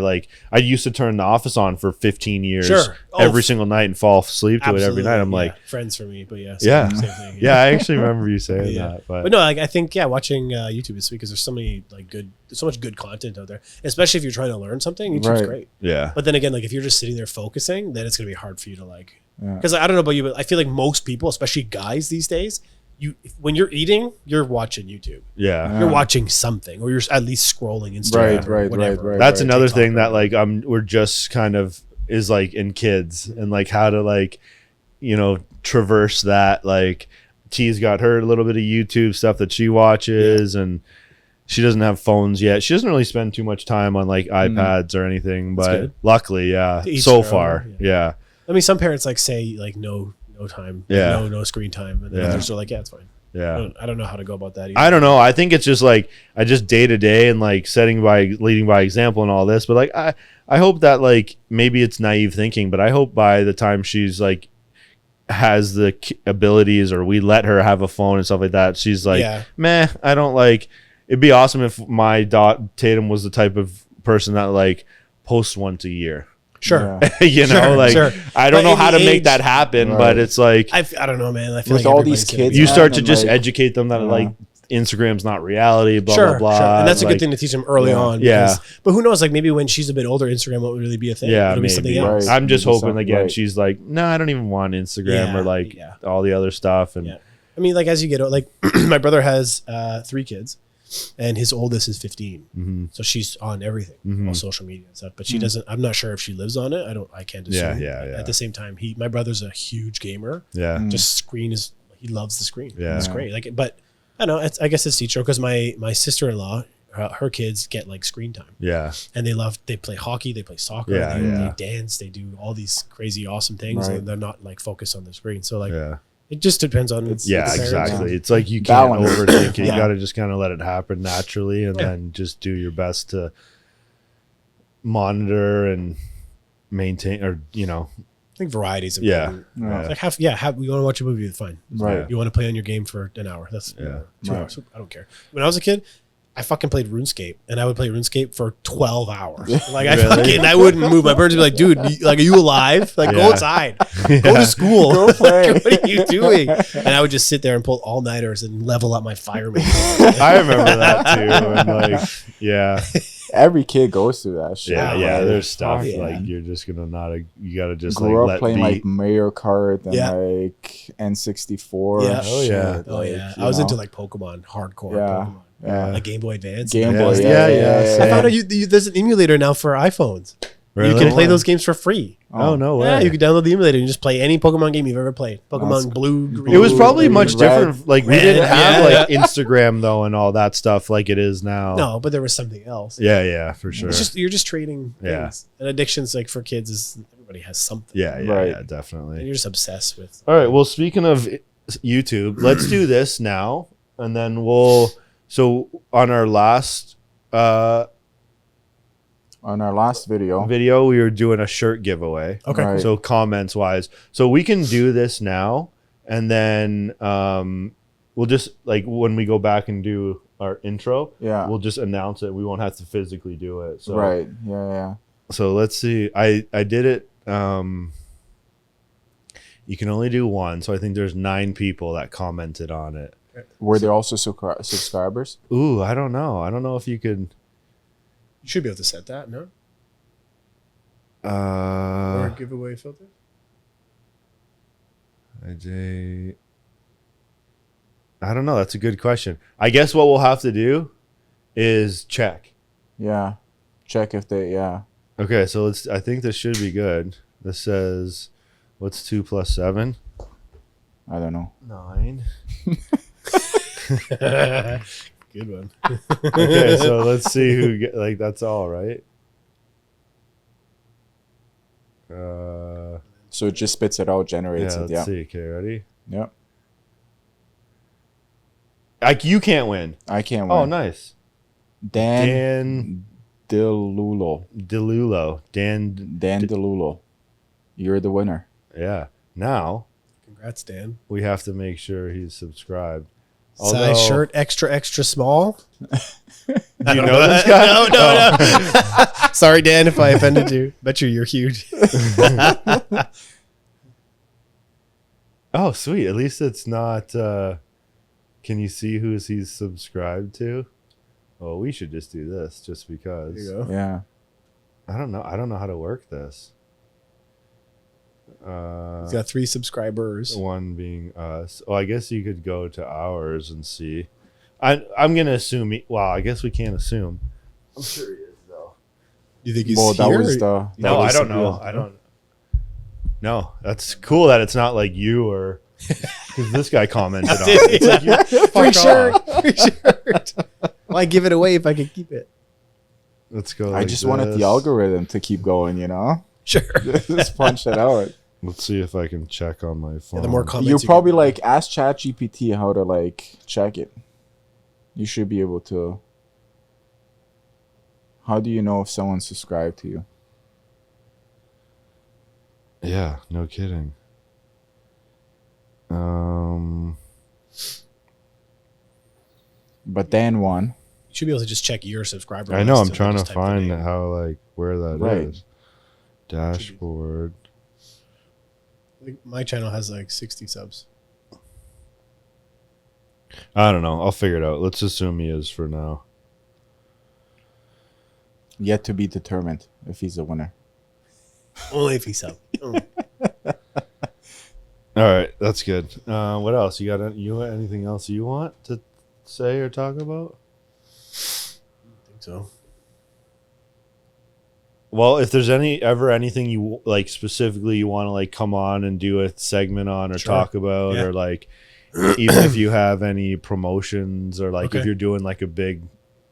used to turn The Office on for 15 years Sure. Oh, every single night and fall asleep to it every night. I'm Absolutely, like, yeah. Friends for me, but yeah, Yeah. same thing. yeah, I actually remember you saying Yeah. that. But no, like I think watching YouTube is sweet because there's so many there's so much good content out there. Especially if you're trying to learn something, YouTube's Right. great. Yeah. But then again, like if you're just sitting there focusing, then it's gonna be hard for you to like. Yeah. Because I don't know about you, but I feel like most people, especially guys these days, when you're eating, you're watching YouTube. Yeah. You're watching something, or you're at least scrolling Instagram. Right, or whatever. right. That's another TikTok thing or that whatever. like we're just kind of is like in kids and like how to like traverse that. Like T's got her a little bit of YouTube stuff that she watches and she doesn't have phones yet. She doesn't really spend too much time on like iPads or anything, That's but good. luckily, yeah, To each so their far, own, yeah. I mean, some parents like say like no time, Yeah. no screen time, and then Yeah. others are like, yeah, it's fine. Yeah. I don't know how to go about that either. I don't know. I think it's just like I just day to day and like leading by example and all this. But like I hope that like maybe it's naive thinking, but I hope by the time she's like has the abilities or we let her have a phone and stuff like that, she's like, Yeah. meh. I don't like. It'd be awesome if my Tatum was the type of person that like posts once a year. Sure. you know, Sure, like sure. I don't But know in how the to make age- that happen, Right. but it's like I don't know, man. I feel With like all these everybody's kids, you man, start to and, just like, educate them that like Instagram's not reality, blah sure, blah blah. sure. And that's a like, good thing to teach them early Yeah. on. Yeah. because- But who knows? Like maybe when she's a bit older, Instagram won't really be a thing. Yeah, It'll be something maybe. else. Right. I'm just Maybe hoping something, again. right. She's like, no, I don't even want Instagram Yeah, or like yeah. all the other stuff. And Yeah. I mean, like as you get like my brother has 3 kids, and his oldest is 15, Mhm. so she's on everything, Mhm. all social media and stuff. But she doesn't. I'm not sure if she lives on it. I can't assume. Yeah, But yeah. At the same time, my brother's a huge gamer. yeah, Just screen is he loves the screen. Yeah. It's great. Like, but I don't know. I guess it's teacher because my sister-in-law, her kids get like screen time, yeah, and they play hockey, they play soccer, Yeah, they yeah. dance, they do all these crazy awesome things, Right. and they're not like focused on the screen. So like, yeah, it just depends on yeah. the parents. Exactly. It's like you can't Balance. overthink it. You Yeah. got to just kind of let it happen naturally, and Yeah. then just do your best to monitor and maintain, or I think variety is yeah, important. Yeah. It's like you want to watch a movie, fine. Right. You want to play on your game for an hour, that's Yeah. 2 Right. hours. I don't care. When I was a kid, I fucking played RuneScape, and I would play RuneScape for 12 hours. Like Really? I wouldn't move. My parents would be like, dude, like, are you alive? Like, go Yeah. outside, go to school. Go play. Like, what are you doing? And I would just sit there and pull all-nighters and level up my fireman. I remember that too. And like, yeah, Every kid goes through that shit. yeah, Oh, yeah. Like, There's stuff fuck, like man. you're just gonna not. You gotta just Grew like up playing like Mario Kart and Yeah. like N64. Yeah. Oh, yeah. shit, Oh like, yeah, you I was know? into like Pokemon, hardcore Yeah. Pokemon, Yeah. like Game Boy Advance. Game Yeah. Boy. Yeah, yeah, I found out there's an emulator now for iPhones. You can play those games for free. Oh no way! Yeah, you can download the emulator and just play any Pokemon game you've ever played. Pokemon That's- Blue, Green. It was probably Green, much red, different. Like we red, didn't have yeah. like Instagram though and all that stuff like it is now. No, but there was something else. Yeah, yeah, for sure. It's just you're just trading Yeah. things. And addictions, like for kids, is everybody has something. yeah, yeah, Right. yeah, And definitely. you're just obsessed with. All right. Well, speaking of YouTube, let's do this now, and then we'll. So on our last On our last video. video, we were doing a shirt giveaway. Okay. Right. So comments wise, so we can do this now, and then we'll just like when we go back and do our intro, Yeah. we'll just announce it. We won't have to physically do it. So Right. Yeah. Yeah. So let's see. I did it. You can only do one, so I think there's 9 people that commented on it. Were there also subscribers? Ooh, I don't know. I don't know if you could. You should be able to set that, no? Or Uh, giveaway filter. I don't know. That's a good question. I guess what we'll have to do is check. Yeah. Check if they. Yeah. Okay, so let's. I think this should be good. This says, what's 2 plus 7? I don't know. 9. Good one. Okay, so let's see who get. Like that's all right. So it just spits it out, generates Yeah. it. Let's Yeah. see. Okay, ready? Yep. Like you can't win. I can't win. Oh, nice. Dan Dan DeLulo. DeLulo. Dan. Dan DeLulo. You're the winner. Yeah. Now Congrats, Dan. we have to make sure he's subscribed. Size shirt extra small. Do you know this guy? No. Sorry, Dan, if I offended you. Bet you're huge. Oh, sweet. At least it's not. Can you see who he's subscribed to? Well, we should just do this just because. There you go. Yeah. I don't know. I don't know how to work this. He's got 3 subscribers. One being us. Oh, I guess you could go to ours and see. I'm gonna assume. Well, I guess we can't assume. I'm sure he is though. You think he's Well, that here? was the. No, that was I don't the know. real- I don't. No, that's cool that it's not like you or because this guy commented on it. It's like, you're- Free fuck shirt. off. Free shirt. Why give it away if I could keep it? Let's go. I like just wanted this. the algorithm to keep going, you know? Sure. Just punch it out. Let's see if I can check on my phone. The more comments You get, probably like ask ChatGPT how to like check it. You should be able to. How do you know if someone's subscribed to you? Yeah, no kidding. But Dan won. You should be able to just check your subscriber. I know. list I'm and trying just to type the find name. how like where that is. Right. Dashboard. I think my channel has like 60 subs. I don't know. I'll figure it out. Let's assume he is for now. Yet to be determined if he's a winner. Only if he's sub. All right, that's good. What else? You got anything else you want to say or talk about? I think so. Well, if there's anything you like specifically you want to like come on and do a segment on or Sure. talk about Yeah. or like even if you have any promotions or like if Okay. you're doing like a big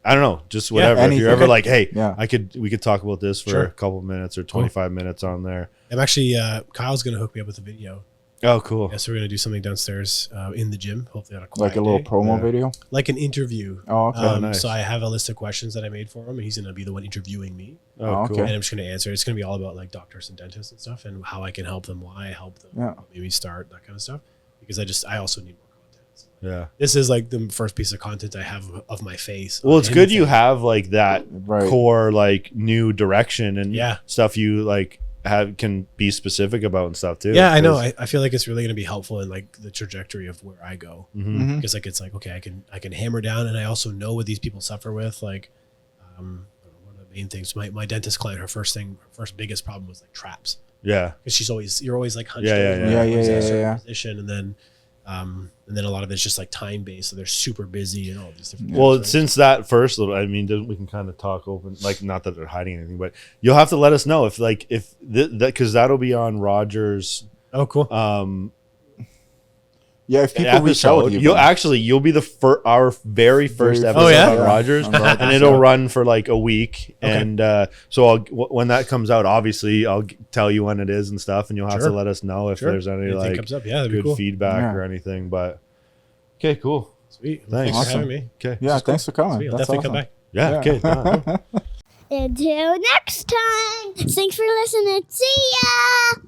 I don't know, just whatever. If anything. you're ever Okay. like, hey, Yeah. we could talk about this for Sure. a couple minutes or 25 minutes on there. I'm actually, Kyle's going to hook me up with a video. Oh, cool. Yeah, so we're going to do something downstairs in the gym. Hopefully on a quiet Like a little day. promo Yeah. video. Like an interview. Oh, okay. nice. So I have a list of questions that I made for him, and he's going to be the one interviewing me. Oh, Oh, cool. okay. And I'm just going to answer. It's going to be all about like doctors and dentists and stuff and how I can help them, why I help them, Yeah. maybe start, that kind of stuff. Because I also need more content. So Yeah. This is like the first piece of content I have of my face. Well, on it's good you anything. have like that Right. core like new direction and Yeah. stuff you like can be specific about and stuff too. Yeah, I know. 'Cause- I feel like it's really going to be helpful in like the trajectory of where I go. Mhm. Because like it's like, okay, I can hammer down, and I also know what these people suffer with. Like, one of the main things. My dentist client, her first biggest problem was like traps. Yeah. Because you're always like hunched Yeah, over, yeah, always in a yeah, certain yeah. position, and then a lot of it's just like time based, so they're super busy and all these different. Well, things, right? since that first little, I mean, we can kind of talk open, like not that they're hiding anything, but you'll have to let us know if that because that'll be on Roger's Oh, cool. Yeah, if people reach out, episode. even. You'll be our very first Very episode Oh, yeah? on Rogers, on Rogers, and it'll yeah. run for like a week. Okay. And so when that comes out, obviously I'll tell you when it is and stuff, and you'll have Sure. to let us know if Sure. there's any Anything like comes up, yeah, that'd be good cool. feedback Yeah. or anything. But okay, cool. Sweet. Thanks. Thanks for Awesome. having me. Okay, Yeah, thanks for coming. Sweet. I'll That's definitely awesome. come back. yeah. Okay. done. Until next time. Thanks for listening. See ya.